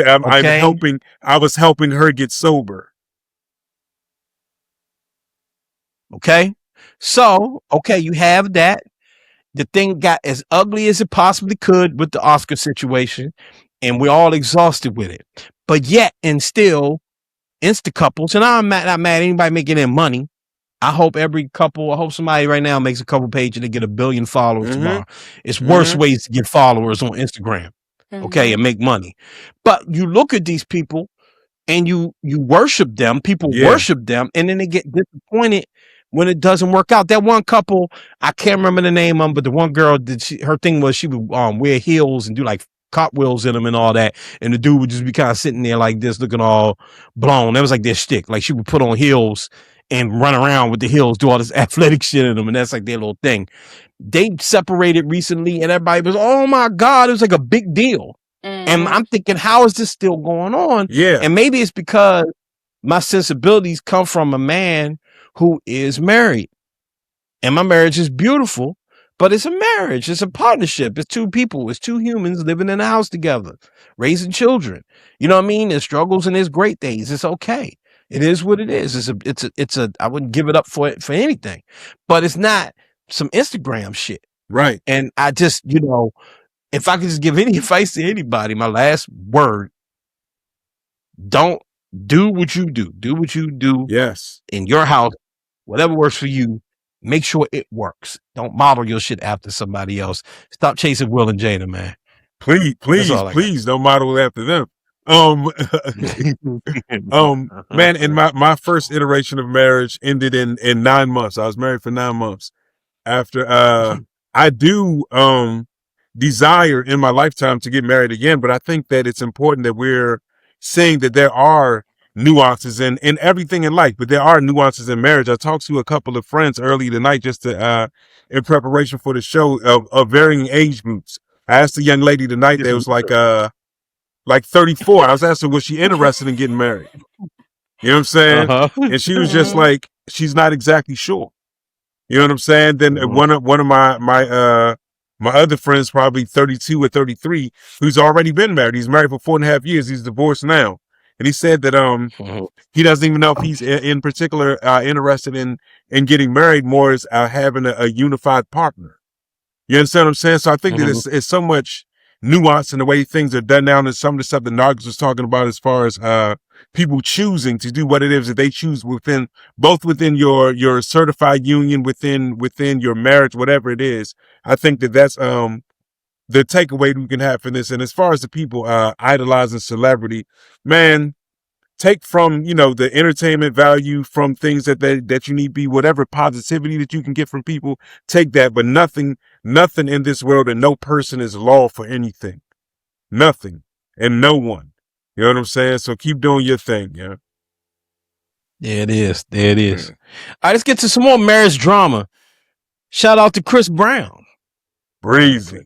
I was helping her get sober. Okay, so you have that. The thing got as ugly as it possibly could with the Oscar situation, and we're all exhausted with it. But yet, and still, Insta couples, and I'm not mad at anybody making their money. I hope somebody right now makes a couple pages to get 1 billion followers tomorrow. It's worse ways to get followers on Instagram, okay, and make money. But you look at these people and you worship them. People worship them, and then they get disappointed when it doesn't work out. That one couple, I can't remember the name of them, but the one girl, her thing was she would wear heels and do like cartwheels in them and all that, and the dude would just be kind of sitting there like this, looking all blown. That was like their shtick. Like she would put on heels and run around with the heels, do all this athletic shit in them, and that's like their little thing. They separated recently, and everybody was, oh my God, it was like a big deal. And I'm thinking, how is this still going on? Yeah. And maybe it's because my sensibilities come from a man who is married. And my marriage is beautiful, but it's a marriage. It's a partnership. It's two people. It's two humans living in a house together, raising children. You know what I mean? There's struggles and there's great days. It's okay. It is what it is. It's a I wouldn't give it up for anything, but it's not some Instagram shit. Right. And I just, if I could just give any advice to anybody, my last word, don't do what you do. Do what you do. Yes. In your house, whatever works for you, make sure it works. Don't model your shit after somebody else. Stop chasing Will and Jada, man. Please don't model after them. Man, and my first iteration of marriage ended in 9 months. I was married for 9 months. After I do desire in my lifetime to get married again, but I think that it's important that we're saying that there are nuances in everything in life, but there are nuances in marriage. I talked to a couple of friends early tonight just to in preparation for the show of varying age groups. I asked a young lady tonight that was like 34. I was asking, was she interested in getting married? You know what I'm saying? And she was just like, she's not exactly sure. You know what I'm saying? Then one of my other friends, probably 32 or 33, who's already been married. He's married for 4.5 years. He's divorced now. And he said that he doesn't even know if he's in particular interested in getting married, more as having a unified partner. You understand what I'm saying? So I think that it's so much nuance in the way things are done now, and some of the stuff that Nargis was talking about as far as people choosing to do what it is that they choose within your certified union, within your marriage, whatever it is. I think that that's the takeaway we can have from this. And as far as the people idolizing celebrity, man, take from the entertainment value from things that you need be, whatever positivity that you can get from people, take that. But nothing in this world and no person is law for anything. Nothing and no one. You know what I'm saying? So keep doing your thing, yeah. There it is. There it is. All right, let's get to some more marriage drama. Shout out to Chris Brown. Breezy.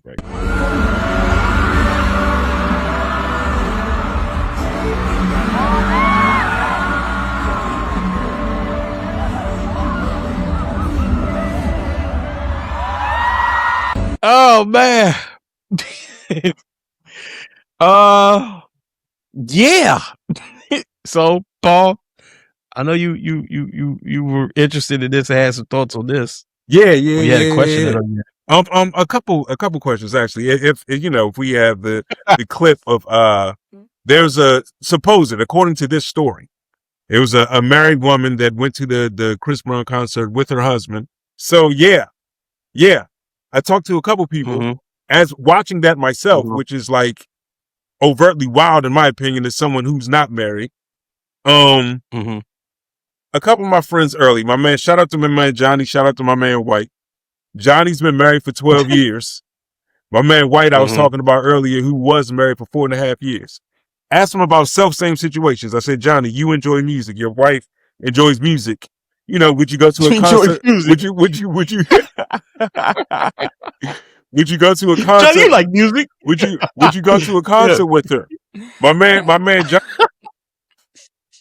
Oh man. Yeah. So Paul, I know you were interested in this and had some thoughts on this. Yeah. You had a question. A couple questions actually. If we have the clip of there's according to this story, it was a married woman that went to the Chris Brown concert with her husband. So yeah. I talked to a couple people as watching that myself, which is like overtly wild in my opinion as someone who's not married. Mm-hmm. A couple of my friends early. My man, shout out to my man Johnny. Shout out to my man White. Johnny's been married for 12 years. My man White, I was talking about earlier, who was married for 4.5 years. Asked him about same situations. I said, Johnny, you enjoy music. Your wife enjoys music. You know, would you go to a concert? Would you would you would you go to a concert? Johnny, you like music? Would you go to a concert with her? My man Johnny,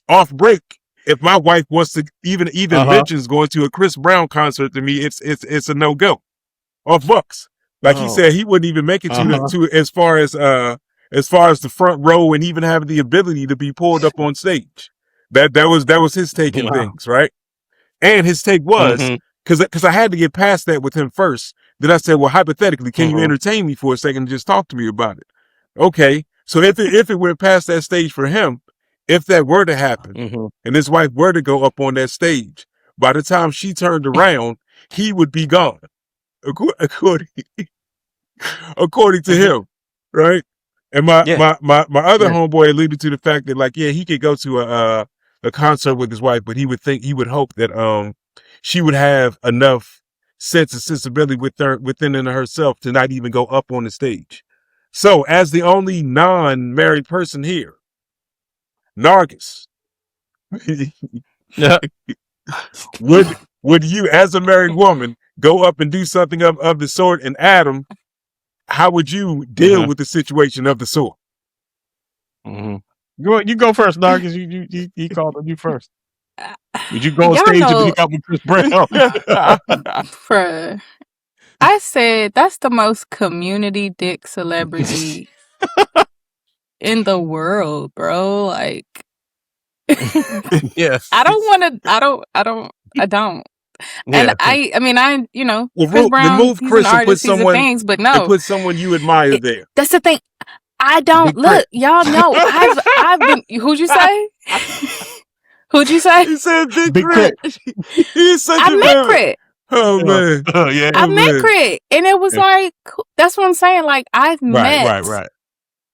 off break. If my wife wants to even mentions going to a Chris Brown concert to me, it's a no go. Off bucks. Like he said, he wouldn't even make it to as far as the front row and even have the ability to be pulled up on stage. That was his take in things, right? And his take was because I had to get past that with him first. Then I said, well, hypothetically, can you entertain me for a second and just talk to me about it? Okay. So if it went past that stage for him, if that were to happen and his wife were to go up on that stage, by the time she turned around, he would be gone. According to him, right? And my other homeboy alluded to the fact that, like, yeah, he could go to a concert with his wife, but he would hope that she would have enough sense and sensibility within herself to not even go up on the stage. So, as the only non-married person here, Nargis, would you, as a married woman, go up and do something of the sort? And Adam, how would you deal with the situation of the sort? You go first, Nargis. He called on you first. Would you go on stage and pick up with Chris Brown? Bruh. I said that's the most community dick celebrity in the world, bro. Like, yeah. I don't. And I mean, you know, Chris Brown, remove he's Chris an artist, and put someone, things, but no. and put someone you admire there. That's the thing. I don't look, y'all know. I've been. Who'd you say? Who'd you say? He said Big Crit. He's such I a met Crit. Oh man. Yeah. I met Crit, and it was like, that's what I'm saying. Like, I've met. Right.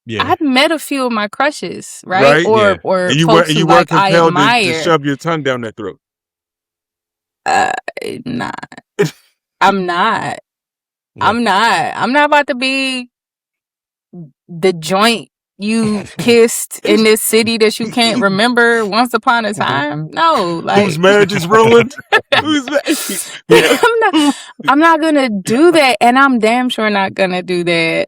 Yeah. I've met a few of my crushes, right? Or and you folks were who, like, I compelled admire. to shove your tongue down their throat. Nah. I'm not. Yeah. I'm not about to be the joint you kissed in this city that you can't remember once upon a time. No, like, whose marriage is ruined. I'm not gonna do that, and I'm damn sure not gonna do that.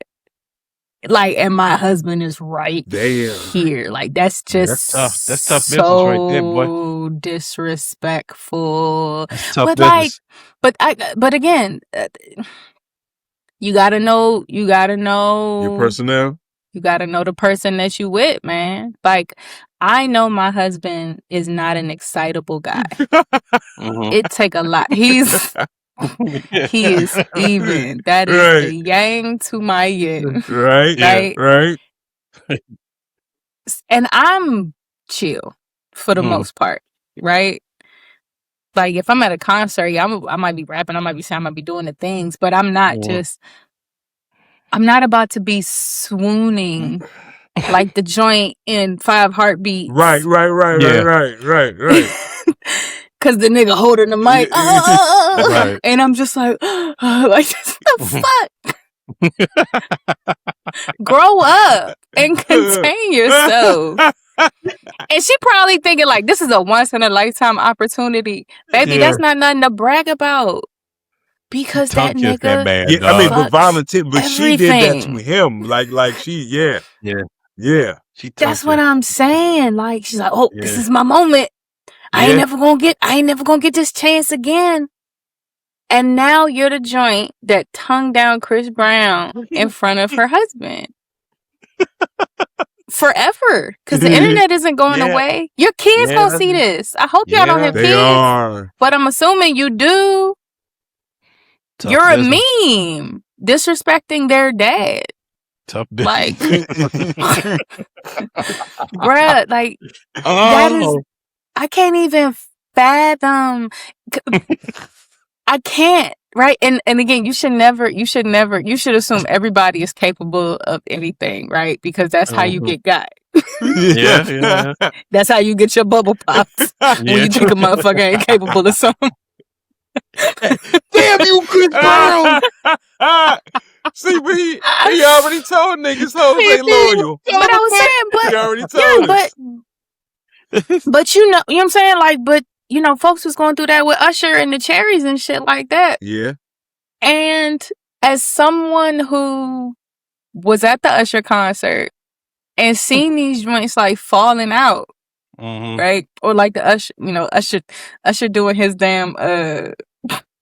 Like, and my husband is right here. Like, that's just that's tough business so right there, boy. disrespectful. That's tough But business. but again, you gotta know Your personnel. You gotta know the person that you with, man. Like, I know my husband is not an excitable guy. It take a lot. He is even. That is the yang to my yin. Right. And I'm chill for the most part, right? Like, if I'm at a concert, I might be rapping, I might be saying, I might be doing the things, but I'm not I'm not about to be swooning like the joint in 5 Heartbeats. Right. Cause the nigga holding the mic, and I'm just like, like, what the fuck? Grow up and contain yourself. And she probably thinking, like, this is a once in a lifetime opportunity, baby. That's not nothing to brag about. Because that nigga, but volunteer, but she did that to him. Like she, yeah. That's what I'm saying. Like, she's like, oh, this is my moment. I ain't never gonna get this chance again. And now you're the joint that tongued down Chris Brown in front of her husband. Forever. Because the internet isn't going away. Your kids gonna see this. I hope y'all don't have kids. But I'm assuming you do. Tough You're business. a meme. Disrespecting their dad. Tough business. Like, bruh, like, that is, I can't even fathom. I can't, right? And again, you should assume everybody is capable of anything, right? Because that's how you get got, Yeah. That's how you get your bubble pops when you think a motherfucker ain't capable of something. Damn you, Chris Brown! See, but he already told niggas hoes ain't loyal. But I was saying, but he already told us. But you know what I'm saying? Like, but you know, folks was going through that with Usher and the Cherries and shit like that. Yeah. And as someone who was at the Usher concert and seen these joints like falling out, right? Or like the Usher, you know, Usher doing his damn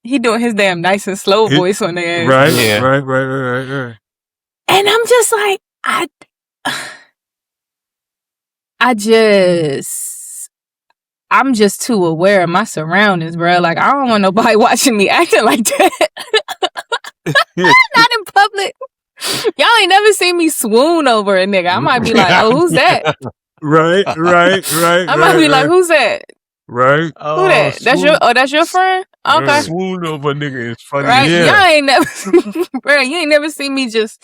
he doing his damn nice and slow voice on there. Right, Yeah. right. And I'm just like, I'm just too aware of my surroundings, bro. Like, I don't want nobody watching me acting like that. Not in public. Y'all ain't never seen me swoon over a nigga. I might be like, oh, who's that? Right. I might be like, who's that? Right. Who that? That's your friend? Okay. Swoon over a nigga is funny. Right? Yeah. Y'all ain't never, bro, you ain't never seen me just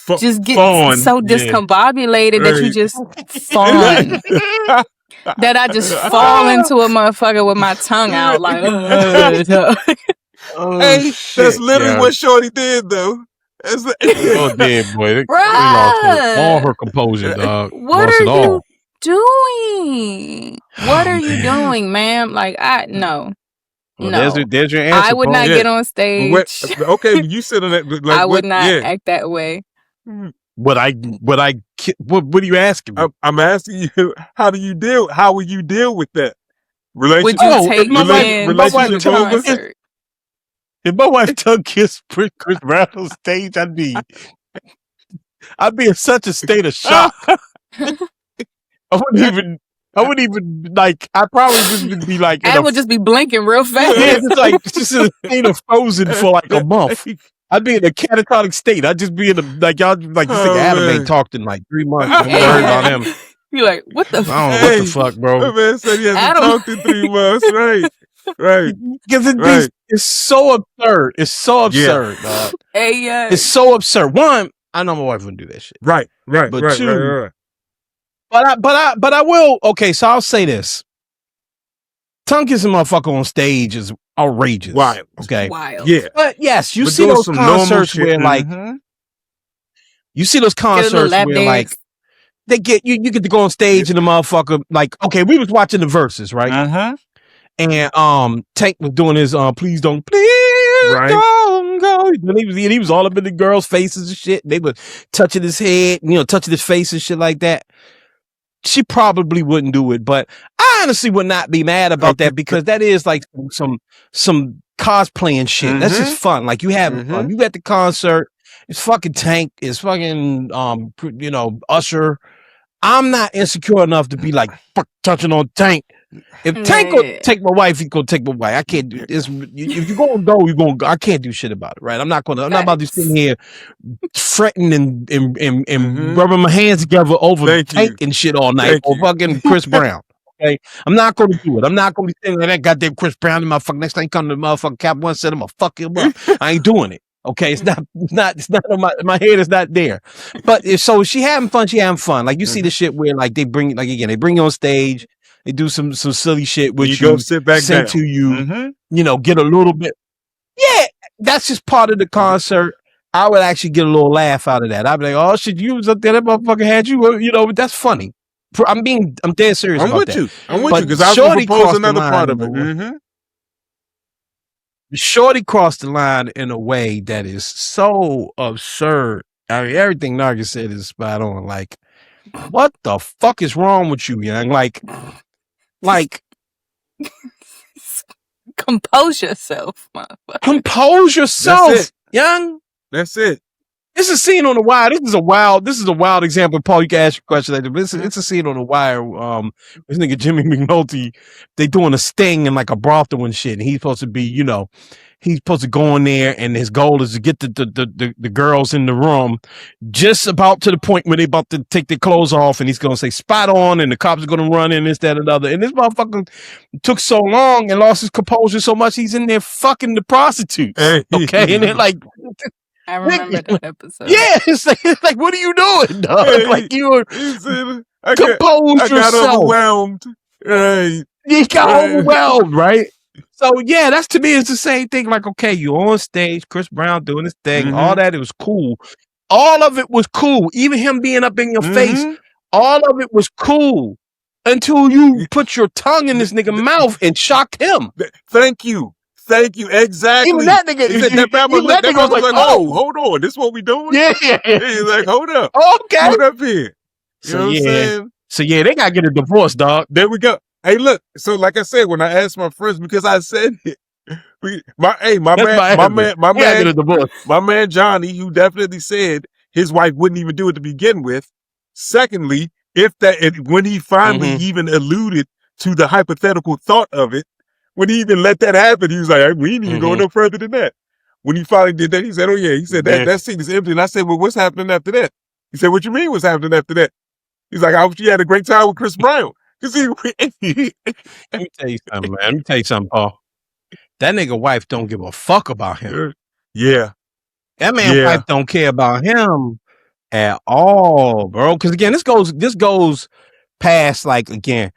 get fawn. so discombobulated that you just fawn. That I just fall into a motherfucker with my tongue out like, hey, that's literally what Shorty did, though. Damn, boy. They Bruh. lost all her composure, dog. What are you doing? What are you doing, ma'am? Like, no. Well, No. there's your answer. I would not get on stage. Okay, you sit on that. Like, I would not act that way. What are you asking me? I'm asking you, how will you deal with that? Would you take me in my wife to the concert? If my wife tongue kissed Chris Brown on stage, I'd be in such a state of shock. I wouldn't even like. I probably just be like. I would just be blinking real fast. Yeah, just in a state of frozen for like a month. I'd be in a catatonic state. I'd just be in y'all like this thing Adam ain't talked in like 3 months. I'm worried about him. You're like, what the fuck? I don't know what the fuck, bro. My man said he hasn't talked in 3 months. Right. Because it's so absurd. It's so absurd, dog. Hey, it's so absurd. One, I know my wife wouldn't do that shit. Right. But two, But I will. Okay, so I'll say this: tongue kissing motherfucker on stage is outrageous. Wild. Okay. Wild. Yeah. But yes, you see those concerts where like you see those concerts where like they get you get to go on stage and the motherfucker like okay, we was watching the verses, right? And Tank was doing his please don't go. And he was all up in the girls' faces and shit. They were touching his head, touching his face and shit like that. She probably wouldn't do it, but I honestly would not be mad about that because that is like some cosplaying shit. That's just fun. Like you having fun. You at the concert. It's fucking Tank. It's fucking Usher. I'm not insecure enough to be like fuck touching on Tank. If Tank gonna take my wife, he's gonna take my wife. I can't do this. If you're gonna go, you're gonna go. I can't do shit about it, right? I'm not about to sit here fretting and rubbing my hands together over Tank and shit all night or fucking Chris Brown. Okay, I'm not gonna do it. I'm not gonna be sitting like that goddamn Chris Brown in my fucking next time come to the motherfucking Cap One said I'm gonna fuck him up. I ain't doing it. Okay, it's not on my head is not there. But if she having fun, she having fun. Like you see the shit where like they bring you on stage. They do some silly shit with you, go sit back sing down. to you, get a little bit. Yeah, that's just part of the concert. I would actually get a little laugh out of that. I'd be like, oh shit, you was up there, that motherfucker had you, that's funny. I'm dead serious about that. I'm with you because I was going to propose another part of it. Shorty crossed the line in a way that is so absurd. I mean, everything Nargis said is spot on. Like, what the fuck is wrong with you, young? Like, compose yourself, motherfucker. Compose yourself, young. That's it. It's a scene on The Wire. This is a wild example. Paul, you can ask your question later. But it's a scene on The Wire. This nigga Jimmy McNulty, they doing a sting in like a brothel and shit. And he's supposed to be, he's supposed to go in there, and his goal is to get the girls in the room just about to the point where they about to take their clothes off, and he's gonna say spot on, and the cops are gonna run in this, that, and the other. And this motherfucker took so long and lost his composure so much he's in there fucking the prostitutes. Okay, and then like. I remember that episode. Yeah, it's like, what are you doing, dog? Like you were. Compose yourself. Overwhelmed. Right. You got overwhelmed, right? So yeah, that's to me it's the same thing. Like, okay, you're on stage, Chris Brown doing his thing, all that. It was cool. All of it was cool. Even him being up in your face, all of it was cool until you put your tongue in this nigga mouth and shocked him. Thank you. Exactly. Even that nigga, that nigga was like, oh, hold on. This what we doing? Yeah. He's like, hold up. Okay. Hold up here. You know what I'm saying? So yeah, they gotta get a divorce, dog. There we go. Hey, look. So like I said, when I asked my friends, because I said it, my man Johnny, who definitely said his wife wouldn't even do it to begin with. Secondly, when he finally even alluded to the hypothetical thought of it, when he even let that happen, he was like, we ain't even go no further than that. When he finally did that, he said, oh yeah, he said that seat is empty. And I said, well, what's happening after that? He said, what you mean what's happening after that? He's like, I hope you had a great time with Chris Brown. Let me tell you something, man. Let me tell you something, Paul. That nigga wife don't give a fuck about him. Yeah. That man wife don't care about him at all, bro. Because again, this goes past, like, again,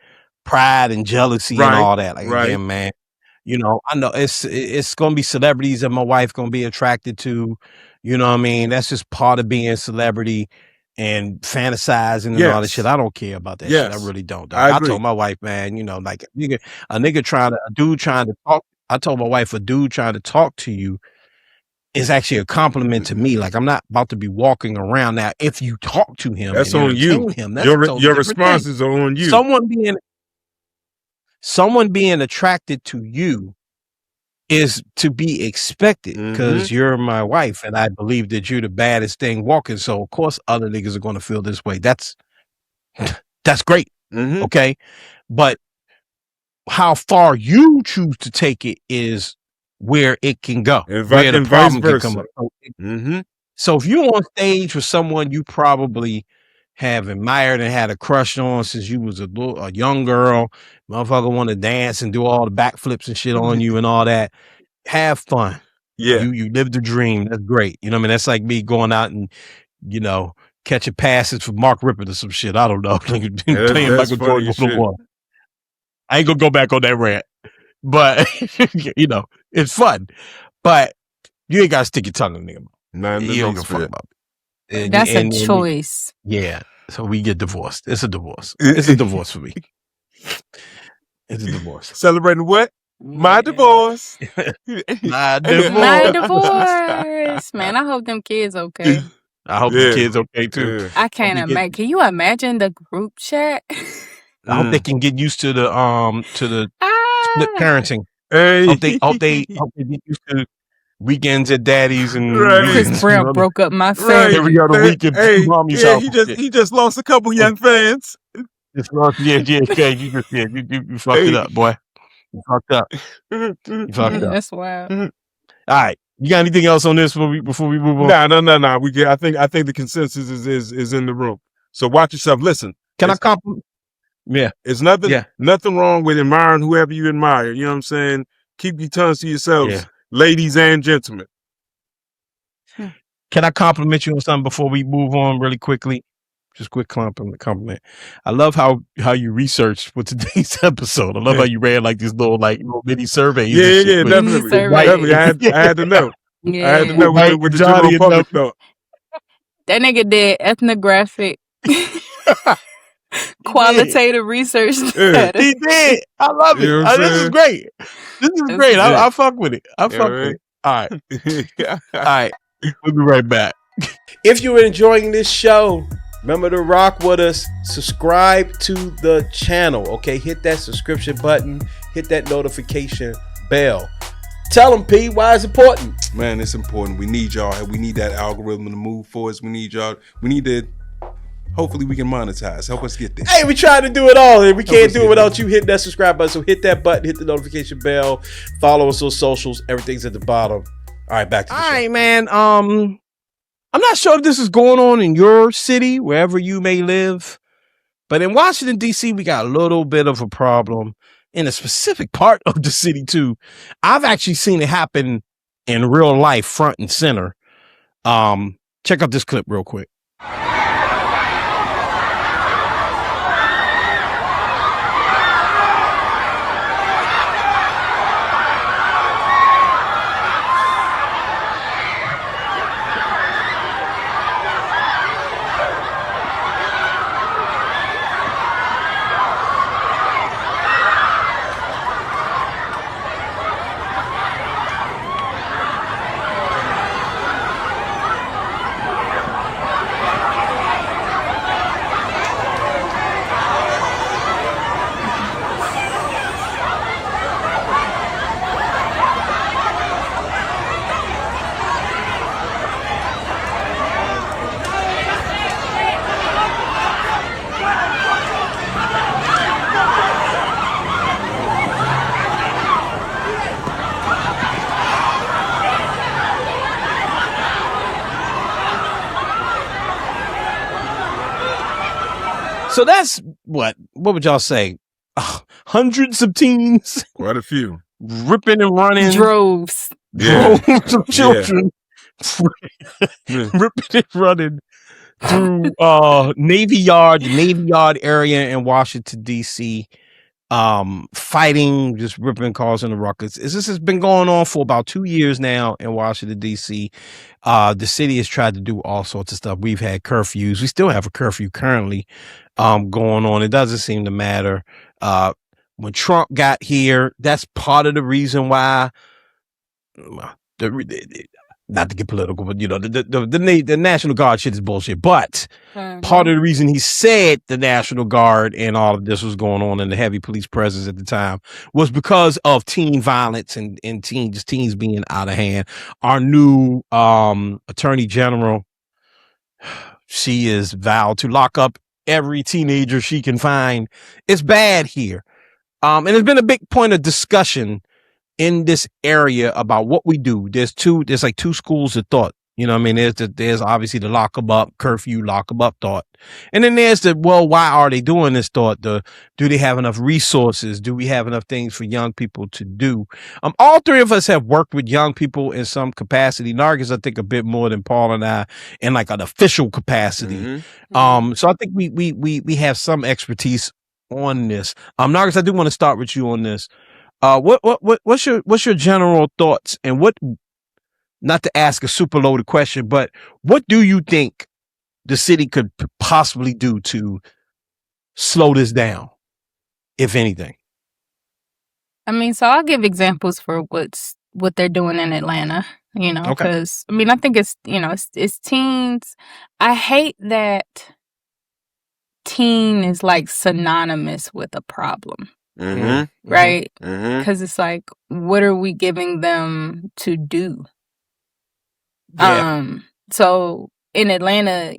pride and jealousy and all that. Like, again, man, you know, I know it's gonna be celebrities that my wife gonna be attracted to. You know what I mean? That's just part of being a celebrity and fantasizing and all that shit. I don't care about that shit. I really don't. I told my wife, man, you know, like a dude trying to talk. I told my wife, a dude trying to talk to you is actually a compliment to me. Like, I'm not about to be walking around now. If you talk to him, that's on you. That's your responses are on you. Someone being attracted to you is to be expected because you're my wife and I believe that you're the baddest thing walking. So of course other niggas are going to feel this way. That's great. Okay. But how far you choose to take it is where it can go. Where the problem can come up. So if you're on stage with someone you probably have admired and had a crush on since you was a young girl, motherfucker want to dance and do all the backflips and shit on you and all that, have fun. Yeah. You live the dream. That's great. You know what I mean? That's like me going out and, you know, catching passes for Mark Rippon or some shit. I don't know. Playing Michael Jordan for the one. I ain't gonna go back on that rant. But you know, it's fun. But you ain't gotta stick your tongue in the nigga. Nah, you don't give a fuck about it. That's a choice. Yeah. So we get divorced. It's a divorce. It's a divorce for me. It's a divorce. Celebrating what? My divorce. My divorce. Man, I hope them kids okay. I hope the kids okay too. I can't imagine. Can you imagine the group chat? I hope they can get used to the split parenting. Hey. Hope they get used to weekends at daddy's and Chris Brown broke up my family. Every other weekend. He just lost a couple young fans. You fucked it up, boy. You fucked up. That's wild. All right. You got anything else on this before we move on? No. I think the consensus is in the room. So watch yourself. Listen. Can I compliment? Yeah. It's nothing wrong with admiring whoever you admire. You know what I'm saying? Keep your tongues to yourselves, ladies and gentlemen. Can I compliment you on something before we move on really quickly? Just quick compliment. I love how you researched for today's episode. I love how you ran like these little mini surveys. Yeah, definitely. I had to know. Yeah. I had to know what the general public thought. That nigga did ethnographic qualitative research. Yeah. He did. I love it. You know this is great. This is great. I fuck with it. With it. All right. All right. We'll be right back. If you're enjoying this show, remember to rock with us. Subscribe to the channel. Okay, hit that subscription button. Hit that notification bell. Tell them, P, why it's important. Man, it's important. We need y'all. We need that algorithm to move for us. We need y'all. We need to. Hopefully, we can monetize. Help us get there. Hey, we trying to do it all, and we can't do it without you hitting that subscribe button. So hit that button, hit the notification bell, follow us on socials. Everything's at the bottom. All right, back to the show. All right, man. I'm not sure if this is going on in your city, wherever you may live, but in Washington, D.C., we got a little bit of a problem in a specific part of the city, too. I've actually seen it happen in real life, front and center. Check out this clip real quick. So that's what would y'all say? Hundreds of teens, quite a few, ripping and running, droves of children, ripping and running through Navy Yard area in Washington D.C. Fighting, just ripping cars in the ruckus. This has been going on for about 2 years now in Washington D.C. The city has tried to do all sorts of stuff. We've had curfews. We still have a curfew currently going on. It doesn't seem to matter. When Trump got here, that's part of the reason why. Not to get political, but the National Guard shit is bullshit. But part of the reason he said the National Guard and all of this was going on and the heavy police presence at the time was because of teen violence and teens being out of hand. Our new Attorney General, she is vowed to lock up every teenager she can find. It's bad here. And it's been a big point of discussion in this area about what we do. There's like two schools of thought. You know what I mean? There's obviously the lock 'em up, curfew, lock 'em up thought. And then there's why are they doing this thought? Do they have enough resources? Do we have enough things for young people to do? All three of us have worked with young people in some capacity. Nargis, I think, a bit more than Paul and I in like an official capacity. So I think we have some expertise on this. Nargis, I do want to start with you on this. What's your general thoughts, and not to ask a super loaded question, but what do you think the city could possibly do to slow this down, if anything? I mean, so I'll give examples for what they're doing in Atlanta, because I mean, I think it's teens. I hate that teen is like synonymous with a problem. Right? Because it's like, what are we giving them to do? Yeah. So in Atlanta,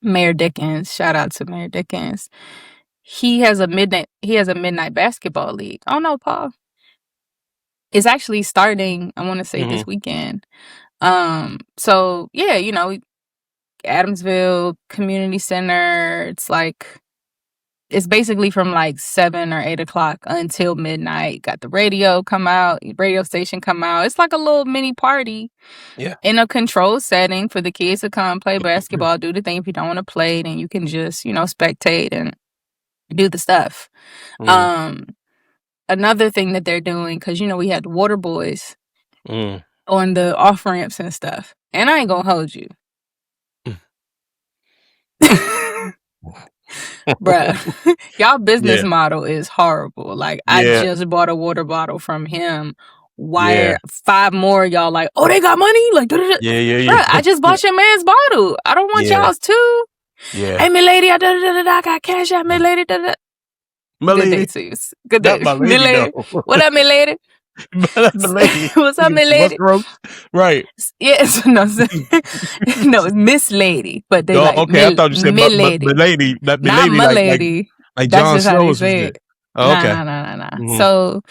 Mayor Dickens, shout out to Mayor Dickens, he has a midnight basketball league. Oh no, Paul. It's actually starting, I want to say this weekend. So yeah, Adamsville Community Center, it's basically from like 7 or 8 o'clock until midnight. Got the radio station come out. It's like a little mini party in a controlled setting for the kids to come play basketball, do the thing. If you don't want to play, then you can just, spectate and do the stuff. Another thing that they're doing, because, we had the water boys on the off ramps and stuff. And I ain't gonna hold you. Bruh, y'all business model is horrible. Like, I just bought a water bottle from him. Why 5 more y'all like, oh, they got money? Like, Bruh, I just bought your man's bottle. I don't want y'all's too. Hey, my lady, I got cash out, my lady. My Good lady. day to you. Good day. Not my lady, though. What up, my lady? What's up, my lady? Right. Yes, no, it's Miss Lady, but they okay, I thought you said my lady, not my lady. Like That's John just how they Snows say it. Oh, okay. Nah. So,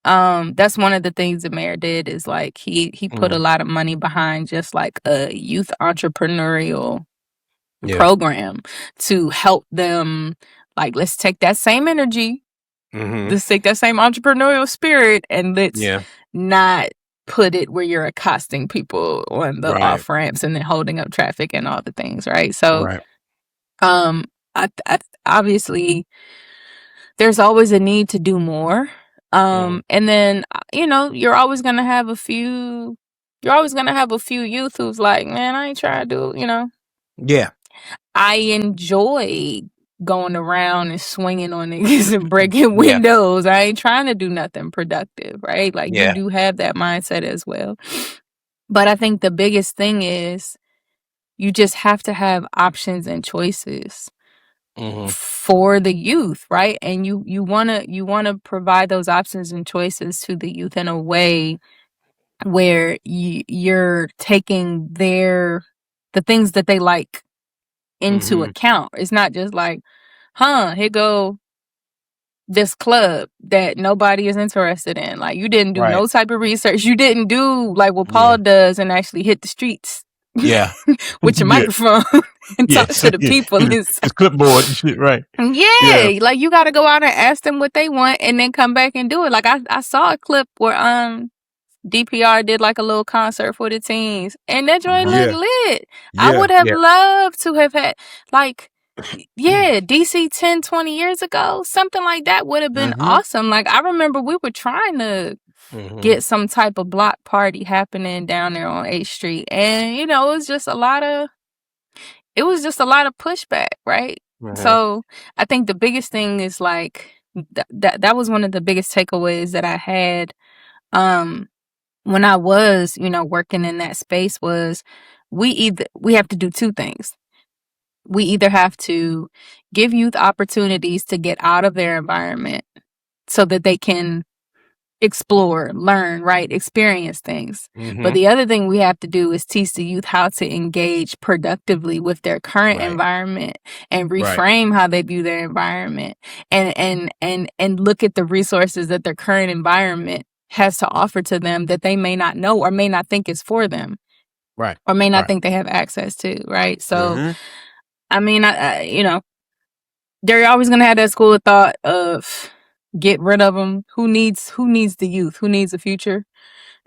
that's one of the things the mayor did is like he put a lot of money behind just like a youth entrepreneurial program to help them. Like, let's take that same energy. Let's take that same entrepreneurial spirit and let's not put it where you're accosting people on the off ramps and then holding up traffic and all the things, right? So, I obviously there's always a need to do more. And then you're always gonna have a few youth who's like, man, I ain't trying to do, Yeah. I enjoy going around and swinging on niggas and breaking windows. I ain't trying to do nothing productive, right? Like, you do have that mindset as well. But I think the biggest thing is you just have to have options and choices for the youth, right? And you want to provide those options and choices to the youth in a way where you're taking the things that they like into account. It's not just like, here go this club that nobody is interested in. Like, you didn't do no type of research. You didn't do like what Paul does and actually hit the streets Yeah. with your microphone and talk to the people. It's clipboard and shit, right? Yeah, like you got to go out and ask them what they want and then come back and do it. Like I saw a clip where DPR did like a little concert for the teens, and that joint looked lit. I would have loved to have had like, DC 10, 20 years ago, something like that would have been awesome. Like I remember we were trying to get some type of block party happening down there on 8th Street, and it was just a lot of pushback, right? So I think the biggest thing is like that was one of the biggest takeaways that I had when I was, working in that space was we have to do two things. We either have to give youth opportunities to get out of their environment so that they can explore, learn, right, experience things. But the other thing we have to do is teach the youth how to engage productively with their current environment and reframe how they view their environment and look at the resources that their current environment has to offer to them that they may not know or may not think is for them. Right. Or may not think they have access to, right? So, I mean, they're always going to have that school of thought of get rid of them. Who needs the youth? Who needs a future?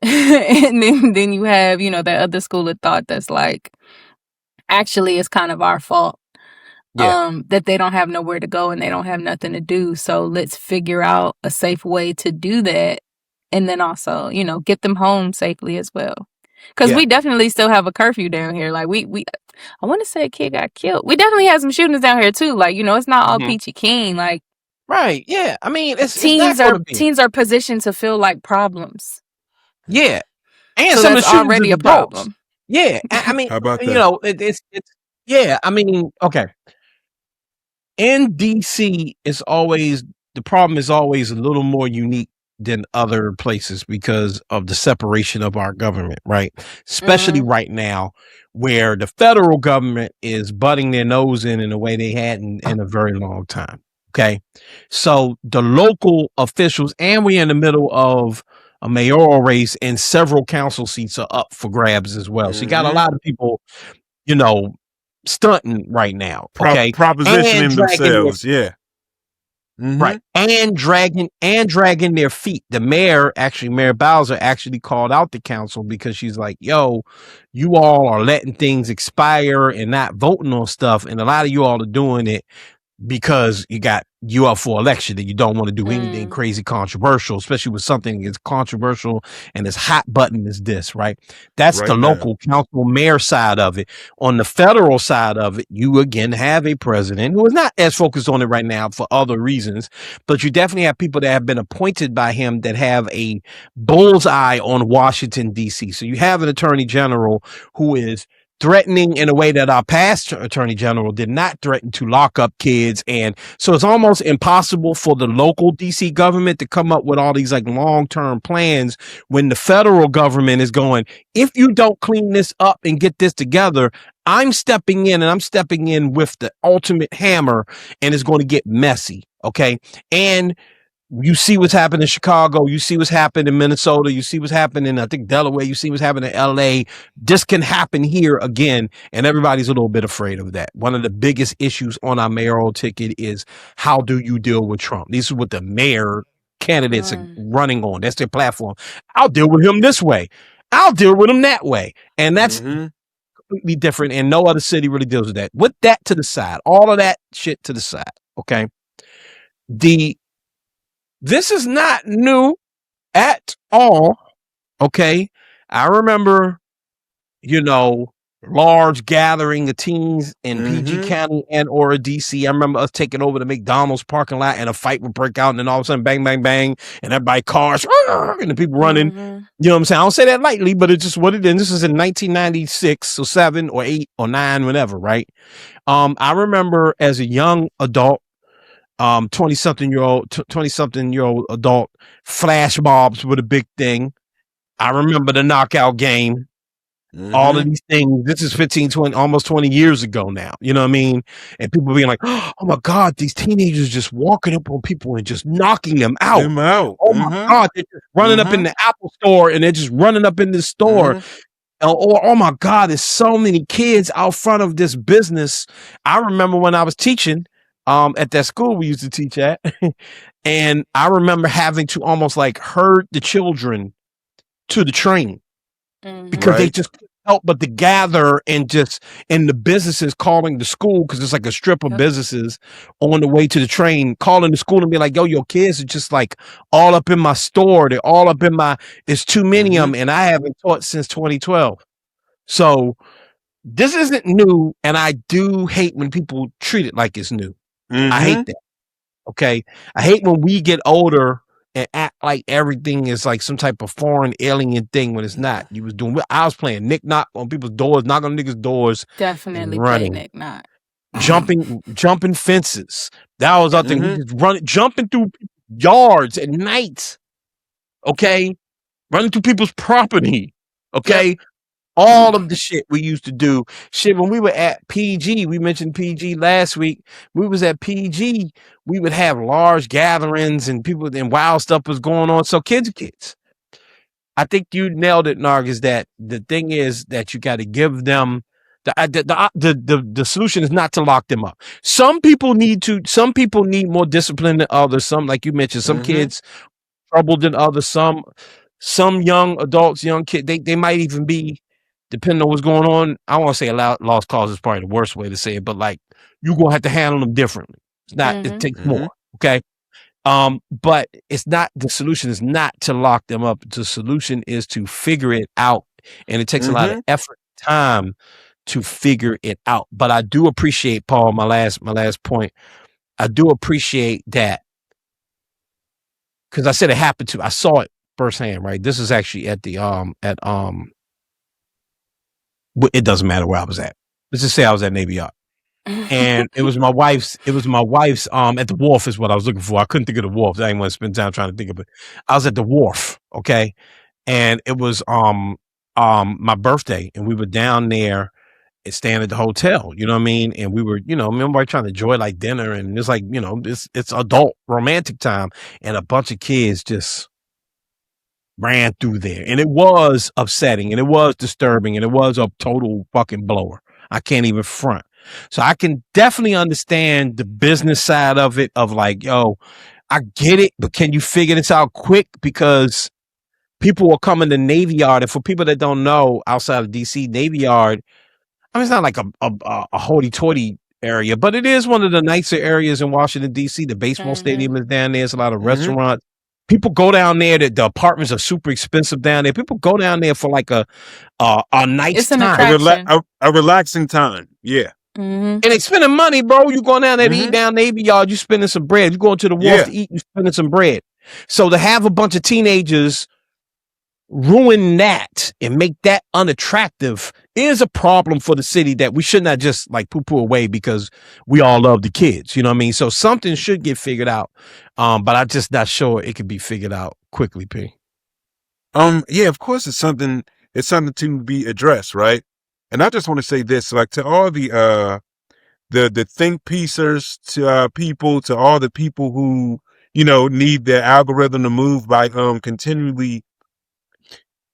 And then you have, that other school of thought that's like, actually, it's kind of our fault. That they don't have nowhere to go and they don't have nothing to do. So let's figure out a safe way to do that. And then also, get them home safely as well. Because we definitely still have a curfew down here. Like I want to say a kid got killed. We definitely have some shootings down here too. Like, it's not all peachy keen. Like, right. Yeah. I mean, teens are positioned to feel like problems. Yeah. And so some that's of the already a problem. Yeah. I mean, how about that? It's I mean, okay. In DC, the problem is always a little more unique than other places because of the separation of our government, right? Especially right now where the federal government is butting their nose in a way they hadn't in a very long time. Okay. So the local officials, and we're in the middle of a mayoral race and several council seats are up for grabs as well. So you got a lot of people, stunting right now. Okay. Propositioning themselves. Right. And dragging their feet. The mayor Bowser actually called out the council because she's like, yo, you all are letting things expire and not voting on stuff. And a lot of you all are doing it because you up for election and you don't want to do anything crazy controversial, especially with something as controversial and as hot button as this, right? That's the local council mayor side of it. On the federal side of it, you again have a president who is not as focused on it right now for other reasons, but you definitely have people that have been appointed by him that have a bullseye on Washington, D.C. So you have an attorney general who is threatening in a way that our past attorney general did not threaten to lock up kids. And so it's almost impossible for the local DC government to come up with all these like long-term plans when the federal government is going, if you don't clean this up and get this together, I'm stepping in, and I'm stepping in with the ultimate hammer, and it's going to get messy. Okay. And you see what's happening in Chicago. You see what's happening in Minnesota. You see what's happening in, I think, Delaware. You see what's happening in LA. This can happen here again. And everybody's a little bit afraid of that. One of the biggest issues on our mayoral ticket is how do you deal with Trump? This is what the mayor candidates are running on. That's their platform. I'll deal with him this way. I'll deal with him that way. And that's completely different. And no other city really deals with that. With that to the side, all of that shit to the side. Okay. This is not new at all. Okay. I remember, large gathering of teens in PG County and or DC. I remember us taking over the McDonald's parking lot and a fight would break out, and then all of a sudden, bang, bang, bang, and everybody cars and the people running. You know what I'm saying? I don't say that lightly, but it's just what it is. This is in 1996 or 7 or 8 or 9, whatever, right? I remember as a young adult, 20-something year old adult, flash mobs were the big thing. I remember the knockout game. All of these things. This is 15, 20, almost 20 years ago now. You know what I mean? And people being like, oh my God, these teenagers just walking up on people and just knocking them out. Oh my God, they're just running up in the Apple store and they're just running up in the store. Or, oh my God, there's so many kids out front of this business. I remember when I was teaching at that school we used to teach at, and I remember having to almost like herd the children to the train because they just couldn't help but to gather and the businesses calling the school, because it's like a strip of businesses on the way to the train, calling the school and be like, yo, your kids are just like all up in my store. They're all up in it's too many of them. And I haven't taught since 2012. So this isn't new. And I do hate when people treat it like it's new. I hate that. Okay. I hate when we get older and act like everything is like some type of foreign alien thing when it's not. I was playing Nick Knock on people's doors, knocking on niggas' doors. Definitely running. play Nick Knock. Jumping fences. That was our thing. We just jumping through yards at night. Okay. Running through people's property. Okay. Yep. All of the shit we used to do. Shit, when we were at PG, we mentioned PG last week. We was at PG. We would have large gatherings and people and wild stuff was going on. So kids are kids. I think you nailed it, Narg, is that the thing is that you got to give them the solution is not to lock them up. Some people need more discipline than others. Some, like you mentioned, some kids troubled than others. Some young adults, young kids, they might even be, depending on what's going on. I want to say a lost cause is probably the worst way to say it, but like you're going to have to handle them differently. It's not, it takes more. Okay. But it's not, the solution is not to lock them up. The solution is to figure it out. And it takes a lot of effort, time to figure it out. But I do appreciate, Paul, my last point. I do appreciate that. Cause I said it happened to, I saw it firsthand, right? This is actually at the, it doesn't matter where I was at. Let's just say I was at Navy Yard. And it was my wife's at the wharf is what I was looking for. I couldn't think of the wharf. I didn't want to spend time trying to think of it. I was at the wharf, okay? And it was my birthday, and we were down there and staying at the hotel, you know what I mean? And we were, remember trying to enjoy like dinner, and it's like, it's adult romantic time, and a bunch of kids just ran through there. And it was upsetting, and it was disturbing, and it was a total fucking blower. I can't even front. So I can definitely understand the business side of it, of like, yo, I get it, but can you figure this out quick? Because people will come in the Navy Yard. And for people that don't know, outside of DC, Navy Yard, I mean, it's not like a hoity-toity area, but it is one of the nicer areas in Washington, DC. The baseball stadium is down there. There's a lot of restaurants. People go down there. The apartments are super expensive down there. People go down there for like a nice time. A relaxing time. Yeah. And they spending money, bro. You going down there to eat down Navy Yard, you spending some bread. You going to the wharf to eat, you spending some bread. So to have a bunch of teenagers ruin that and make that unattractive is a problem for the city that we should not just like poo-poo away because we all love the kids. You know what I mean? So something should get figured out. But I'm just not sure it could be figured out quickly, P. Yeah, of course it's something to be addressed, right? And I just want to say this, like, to all the think piecers, to people, to all the people who, need their algorithm to move by continually.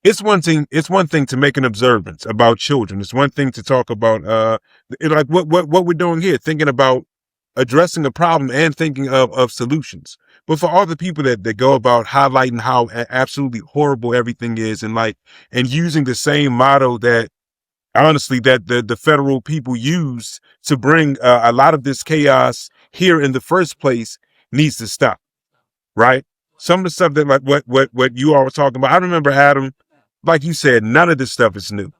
It's one thing to make an observance about children. It's one thing to talk about like what we're doing here, thinking about addressing a problem and thinking of solutions. But for all the people that go about highlighting how absolutely horrible everything is, and using the same motto that honestly that the federal people use to bring a lot of this chaos here in the first place needs to stop, right? Some of the stuff that like what you all were talking about, I remember, Adam, like you said, none of this stuff is new.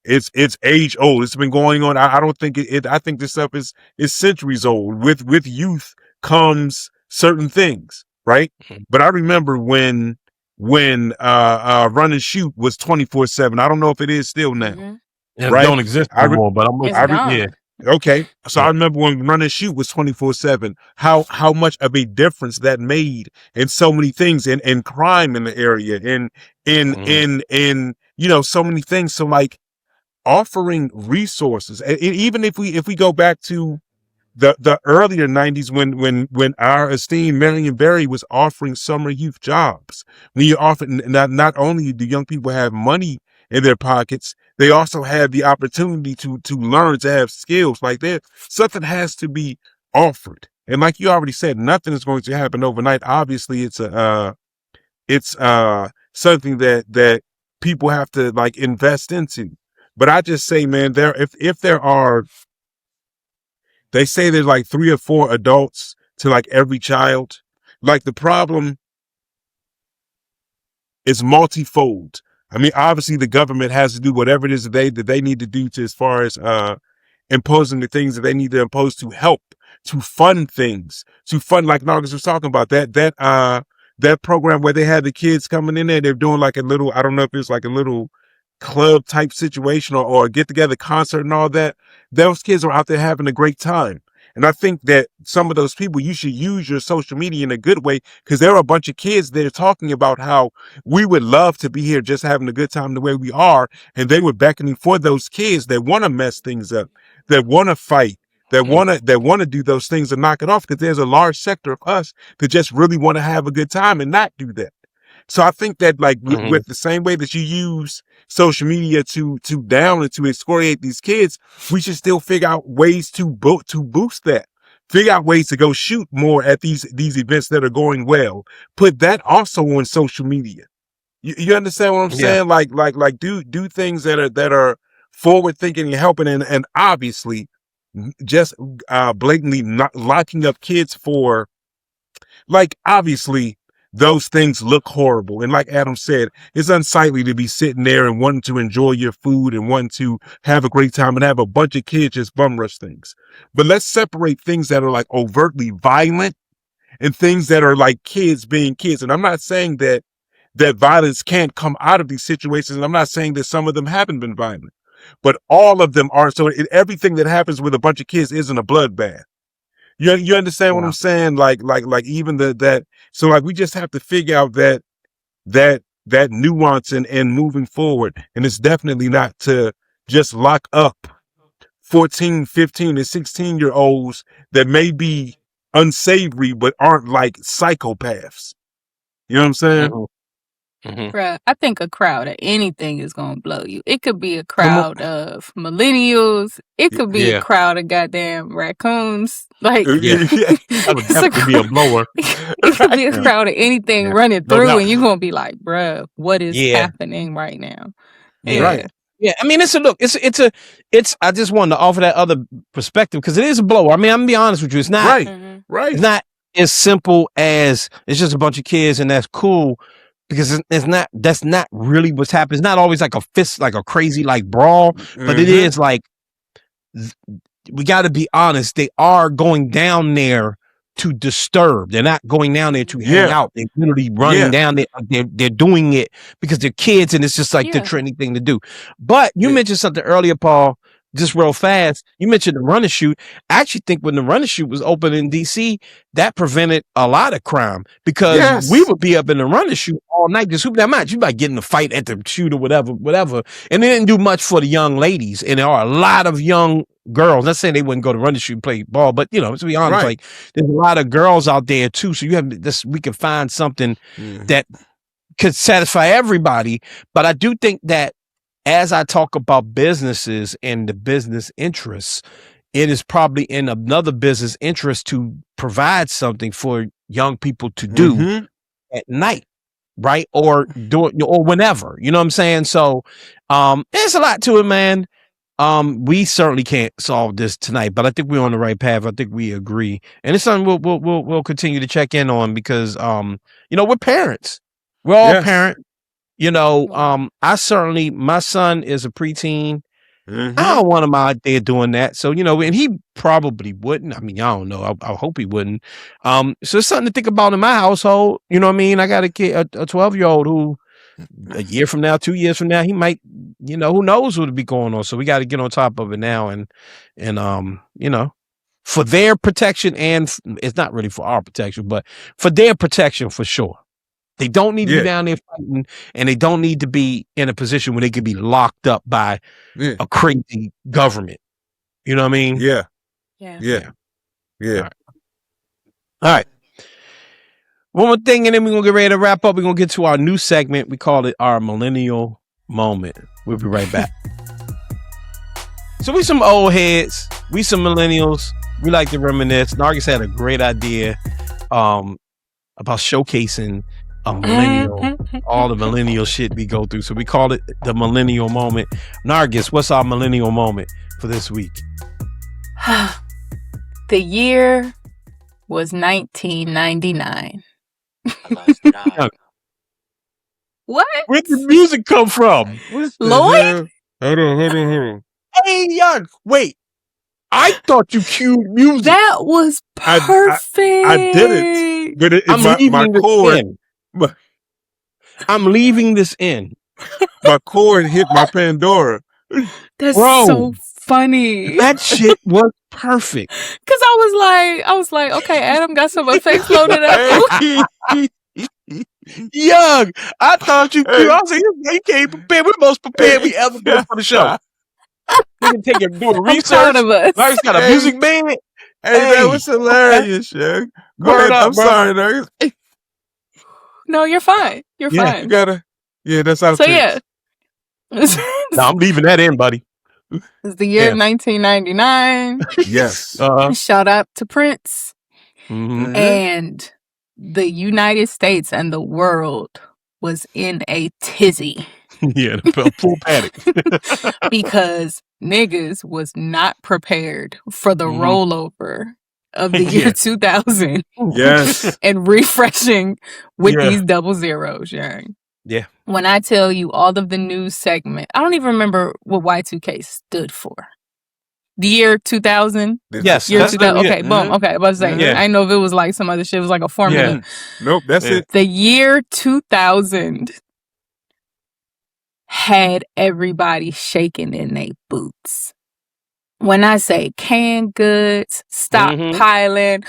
It's age old. It's been going on. I don't think I think this stuff is centuries old. With youth comes certain things, right? But I remember when run and shoot was 24/7. I don't know if it is still now. It don't exist anymore, but yeah. Okay. So I remember when run and shoot was 24/7, how much of a difference that made in so many things, in crime in the area, in so many things. So like offering resources, and even if we go back to the earlier 90s when our esteemed Marion Barry was offering summer youth jobs, when you often not only do young people have money in their pockets. They also have the opportunity to learn, to have skills. Like that, something has to be offered. And like you already said, nothing is going to happen overnight. Obviously, it's something that people have to like invest into. But I just say, man, if there are, they say there's like 3 or 4 adults to like every child. Like the problem is multifold. I mean, obviously the government has to do whatever it is that they need to do to, as far as imposing the things that they need to impose to help, to fund things, to fund, like Marcus was talking about, that program where they had the kids coming in there, they're doing like a little, I don't know if it's like a little club type situation or a get together concert and all that. Those kids are out there having a great time. And I think that some of those people, you should use your social media in a good way, because there are a bunch of kids there talking about how we would love to be here just having a good time the way we are. And they were beckoning for those kids that want to mess things up, that want to fight, that want to do those things and knock it off, because there's a large sector of us that just really want to have a good time and not do that. So I think that like with the same way that you use social media to down and to excoriate these kids, we should still figure out ways to boost that. Figure out ways to go shoot more at these events that are going well. Put that also on social media. You understand what I'm saying? Like do things that are forward thinking and helping, and obviously just blatantly not locking up kids for, like, obviously those things look horrible. And like Adam said, it's unsightly to be sitting there and wanting to enjoy your food and wanting to have a great time and have a bunch of kids just bum rush things. But let's separate things that are like overtly violent and things that are like kids being kids. And I'm not saying that violence can't come out of these situations. And I'm not saying that some of them haven't been violent, but all of them are. So everything that happens with a bunch of kids isn't a bloodbath. You understand what I'm saying? Like even that. So like we just have to figure out that nuance and moving forward. And it's definitely not to just lock up 14, 15, and 16-year-olds that may be unsavory but aren't like psychopaths. You know what I'm saying? Bruh, I think a crowd of anything is gonna blow you. It could be a crowd of millennials. It could be a crowd of goddamn raccoons. Like, that would definitely be a blower. It could be a crowd of anything running through, and you're gonna be like, bruh, what is happening right now? Right. Yeah, I mean, it's. I just wanted to offer that other perspective, because it is a blower. I mean, I'm gonna be honest with you. It's not right. It's not as simple as it's just a bunch of kids and that's cool. Because it's not, that's not really what's happening. It's not always like a fist, like a crazy like brawl, but it is like, we got to be honest. They are going down there to disturb. They're not going down there to hang out. They're literally running down there. They're doing it because they're kids, and it's just like the trendy thing to do. But you mentioned something earlier, Paul, just real fast. You mentioned the run and shoot. I actually think when the run and shoot was open in DC, that prevented a lot of crime, because we would be up in the run and shoot all night. Just hoop that match. You might get in a fight at the shoot or whatever. And it didn't do much for the young ladies. And there are a lot of young girls. Not saying they wouldn't go to run and shoot and play ball, but you know, to be honest, like there's a lot of girls out there too. So you have this, we can find something that could satisfy everybody. But I do think that as I talk about businesses and the business interests, it is probably in another business interest to provide something for young people to do at night, right? Or do it, or whenever, you know what I'm saying? So, there's a lot to it, man. We certainly can't solve this tonight, but I think we're on the right path. I think we agree. And it's something we'll continue to check in on, because, you know, we're parents. We're all parents. You know, my son is a preteen. I don't want him out there doing that. So, you know, and he probably wouldn't. I mean, I don't know. I hope he wouldn't. So it's something to think about in my household. You know what I mean? I got a kid, a 12-year-old who a year from now, 2 years from now, he might, you know, who knows what'll be going on. So we got to get on top of it now. And you know, for their protection, and it's not really for our protection, but for their protection for sure. They don't need to be down there fighting, and they don't need to be in a position where they could be locked up by a crazy government. You know what I mean? Yeah. All right. One more thing, and then we're going to get ready to wrap up. We're going to get to our new segment. We call it our Millennial moment. We'll be right back. So we some old heads. We some millennials. We like to reminisce. Nargis had a great idea about showcasing a millennial, all the millennial shit we go through. So we call it the millennial moment. Nargis, what's our millennial moment for this week? The year was 1999. What? Where did the music come from? Lloyd? Hold on. Hey, young. Wait. I thought you cued music. That was perfect. I did it. But my cord. I'm leaving this in. My cord hit my Pandora. That's so funny. That shit was perfect. Cause I was like, okay, Adam got some effects loaded up. Young, I thought you could. I was like, you came prepared. We're the most prepared we ever been for the show. You can take and do a research. Larry's got a music band. Hey, that was hilarious, Shug. Go ahead. I'm sorry, Larry. No, you're fine. You're fine. You gotta. Yeah, that's how. So yeah. No, I'm leaving that in, buddy. It's the year 1999. Yes. Shout out to Prince. Mm-hmm. And the United States and the world was in a tizzy. Yeah, full panic. Because niggas was not prepared for the rollover of the year 2000. Yes. And refreshing with these double zeros, Yang. Yeah. When I tell you all of the news segment, I don't even remember what Y2K stood for. The year 2000? Yes. Year 2000. Okay, boom. Okay, I was about to say, I know if it was like some other shit. It was like a formula. Yeah. Nope, that's it. The year 2000 had everybody shaking in their boots. When I say canned goods, stockpiling,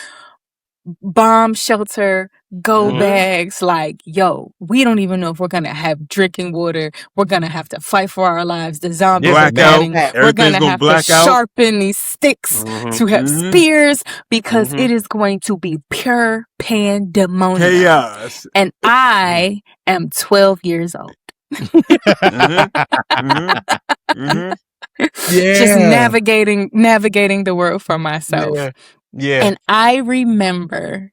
bomb shelter, go bags, like, yo, we don't even know if we're gonna have drinking water. We're gonna have to fight for our lives. The zombies are coming. We're gonna have to sharpen these sticks to have spears because it is going to be pure pandemonium. Chaos. And I am 12 years old. Just navigating the world for myself. Yeah. And I remember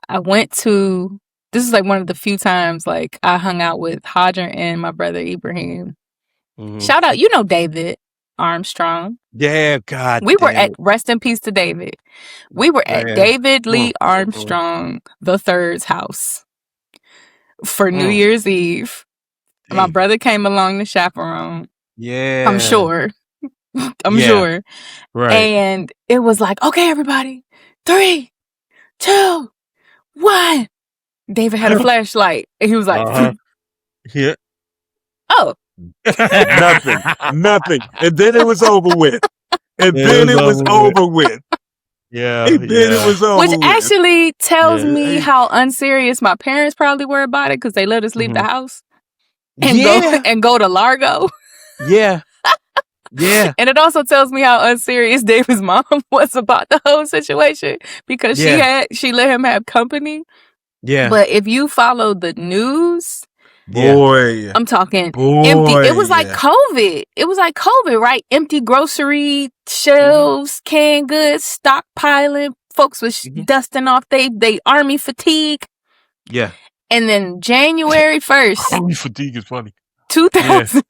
I went to, this is like one of the few times like I hung out with Hadra and my brother Ibrahim. Shout out, you know David Armstrong. Yeah, God. We were at, rest in peace to David. We were at David Lee Armstrong III's house for New Year's Eve. My brother came along to chaperone. Yeah. I'm sure. I'm sure. Right. And it was like, okay, everybody, 3, 2, 1. David had a flashlight. And he was like, Yeah. Oh. Nothing. And then it was over with. And then it was over with. Yeah. And then it was over Which with. actually tells me how unserious my parents probably were about it because they let us leave the house and go to Largo. Yeah. Yeah. And it also tells me how unserious David's mom was about the whole situation because she let him have company. Yeah. But if you follow the news, boy, I'm talking empty. It was like COVID. It was like COVID, right? Empty grocery shelves, canned goods, stockpiling. Folks was dusting off they army fatigue. Yeah. And then January 1st. Army fatigue is funny. 2000.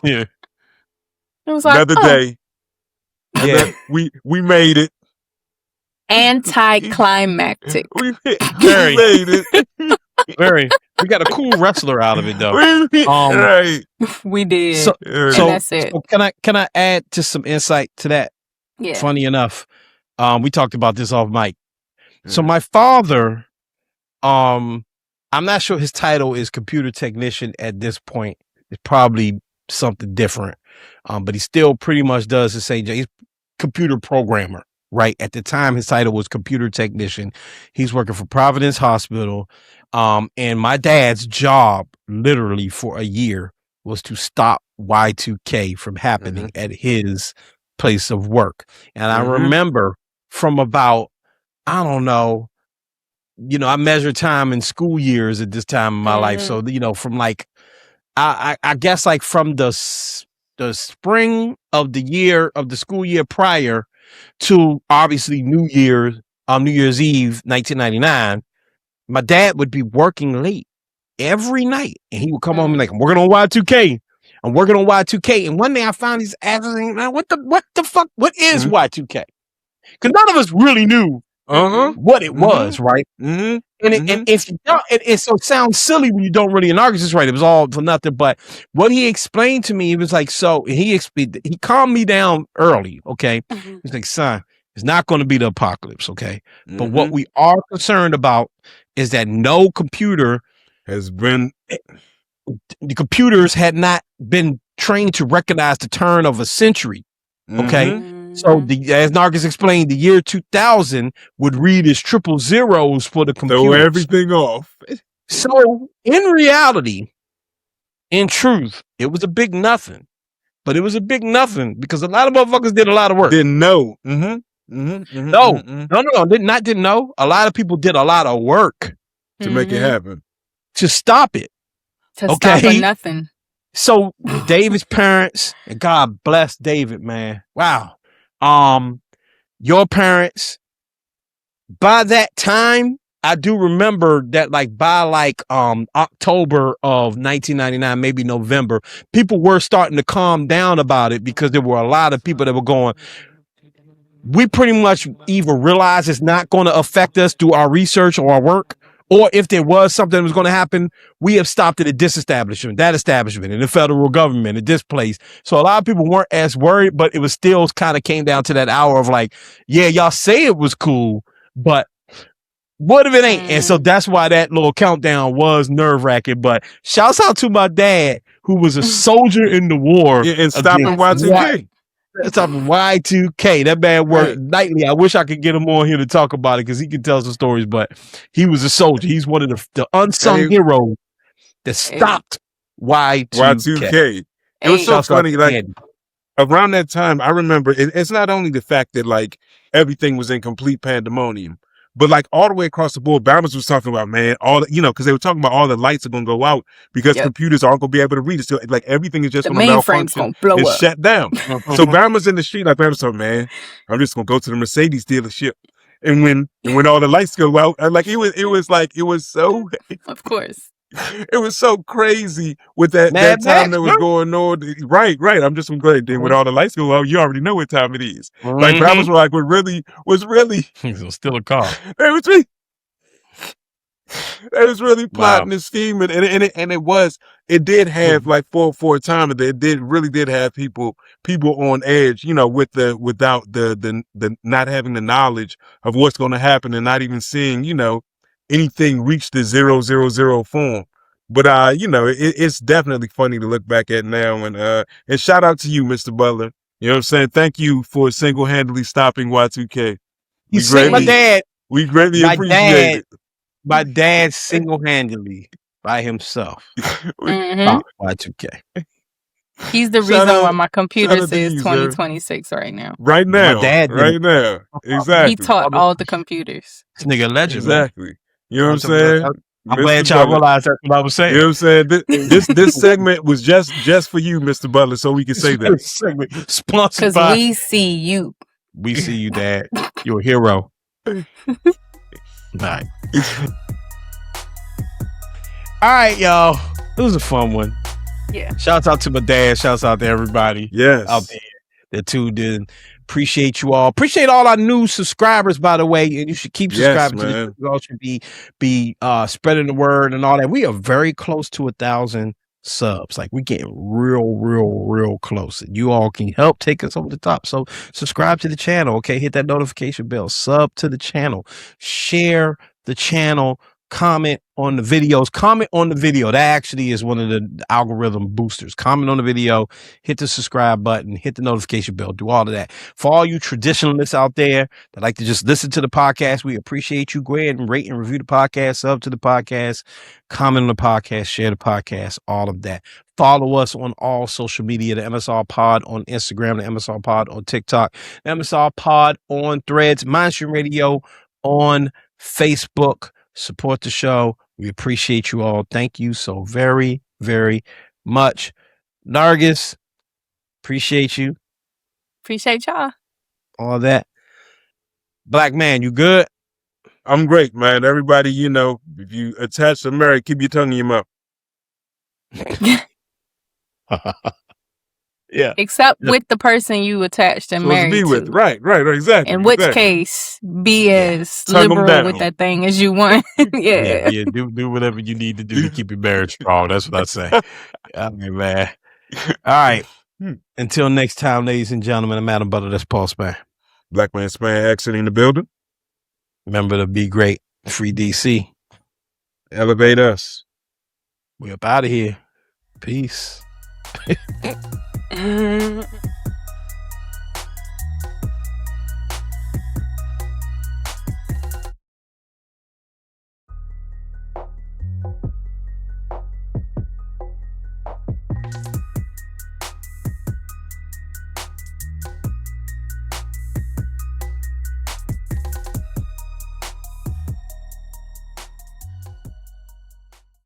Yeah. It was like, another day. Yeah. We made it. Anticlimactic. We made it. Very. We got a cool wrestler out of it though. Right. We did. So that's it. So can I add just some insight to that? Yeah. Funny enough, we talked about this off mic. So my father, I'm not sure his title is computer technician at this point. It's probably something different. But he still pretty much does the same job. He's computer programmer, right? At the time, his title was computer technician. He's working for Providence Hospital. And my dad's job, literally for a year, was to stop Y2K from happening at his place of work. And I remember from about, I don't know, I measure time in school years at this time in my life. So, from like, I guess like from the spring of the school year prior to obviously New Year's Eve, 1999, my dad would be working late every night, and he would come home and like, I'm working on Y2K. I'm working on Y2K. And one day I found these ads, man, what the fuck? What is Y2K? Because none of us really knew what it was, right? And if you don't, it so sounds silly when you don't really acknowledge this, right? It was all for nothing. But what he explained to me, it was like, so he calmed me down early. Okay, he's like, son, it's not going to be the apocalypse, okay? But what we are concerned about is that no computer has been. The computers had not been trained to recognize the turn of a century. Okay. So as Nargis explained, the year 2000 would read as triple zeros for the computers. Throw everything off. So in reality, in truth, it was a big nothing. But it was a big nothing because a lot of motherfuckers did a lot of work. Didn't know. No. Didn't know. A lot of people did a lot of work to make it happen. To stop it. To stop for nothing. So David's parents, and God bless David, man. Wow. Your parents, by that time, I do remember that like by like October of 1999, maybe November, people were starting to calm down about it because there were a lot of people that were going, we pretty much either realize it's not going to affect us through our research or our work, or if there was something that was going to happen, we have stopped it at this establishment, that establishment, and the federal government, at this place. So a lot of people weren't as worried, but it was still kind of came down to that hour of like, yeah, y'all say it was cool, but what if it ain't? And so that's why that little countdown was nerve-wracking. But shouts out to my dad, who was a soldier in the war. Yeah, and stopping Y2K. Stopping Y2K. That man worked nightly. I wish I could get him on here to talk about it because he can tell some stories, but he was a soldier. He's one of the unsung heroes that stopped Y2K. It was so funny. Like, around that time, I remember it's not only the fact that like everything was in complete pandemonium, but like all the way across the board, Bama's was talking about, man, because they were talking about all the lights are going to go out because computers aren't going to be able to read it. So like everything is just going to malfunction and shut down. So Bama's in the street, like Bama's like, man, I'm just going to go to the Mercedes dealership. And when all the lights go out, like it was so, of course. It was so crazy with that time that was going on. Right. I'm just glad. Then when all the lights go out, you already know what time it is. Like Brothers were like, was really still a car. They was really plotting and scheming, and it did have like for a time it really did have people on edge, without the not having the knowledge of what's going to happen and not even seeing, anything reach the 000 form. But it's definitely funny to look back at now, and shout out to you, Mr. Butler. You know what I'm saying? Thank you for single-handedly stopping Y2K. We greatly appreciate it. My dad single-handedly by himself stopped Y2K. He's the reason why my computer says 2026 right now. Right now. My dad right now. Exactly. He taught all the computers. This nigga legend. Exactly. You know what I'm saying? I'm glad y'all realized that's what I was saying. You know what I'm saying? This segment was just for you, Mr. Butler, so we can say that. Sponsored by... Because we see you. We see you, Dad. You're a hero. All right. All right, y'all. It was a fun one. Yeah. Shouts out to my dad. Shouts out to everybody out there that tuned in. Appreciate you all. Appreciate all our new subscribers, by the way. And you should keep subscribing to this. You all should be spreading the word and all that. We are very close to 1,000 subs. Like, we're getting real close. And you all can help take us over the top. So subscribe to the channel. Okay. Hit that notification bell. Sub to the channel. Share the channel. Comment on the videos. Comment on the video. That actually is one of the algorithm boosters. Comment on the video. Hit the subscribe button. Hit the notification bell. Do all of that. For all you traditionalists out there that like to just listen to the podcast, we appreciate you. Go ahead and rate and review the podcast. Sub to the podcast. Comment on the podcast. Share the podcast. All of that. Follow us on all social media. The MSR Pod on Instagram. The MSR Pod on TikTok. The MSR Pod on Threads. Mindstream Radio on Facebook. Support the show. We appreciate you all. Thank you so very, very much. Nargis, appreciate you. Appreciate y'all. All that. Black man, you good? I'm great, man. Everybody, you know, if you attach to married, keep your tongue in your mouth. Yeah. Except with the person you attached and married to be with. to. Right, exactly. In which case, be as liberal with that thing as you want. Yeah. Do whatever you need to do to keep your marriage strong. That's what I say. All right, man. All right. Until next time, ladies and gentlemen, I'm Adam Butler. That's Paul Span. Black Man Span exiting the building. Remember to be great. Free DC. Elevate us. We up out of here. Peace.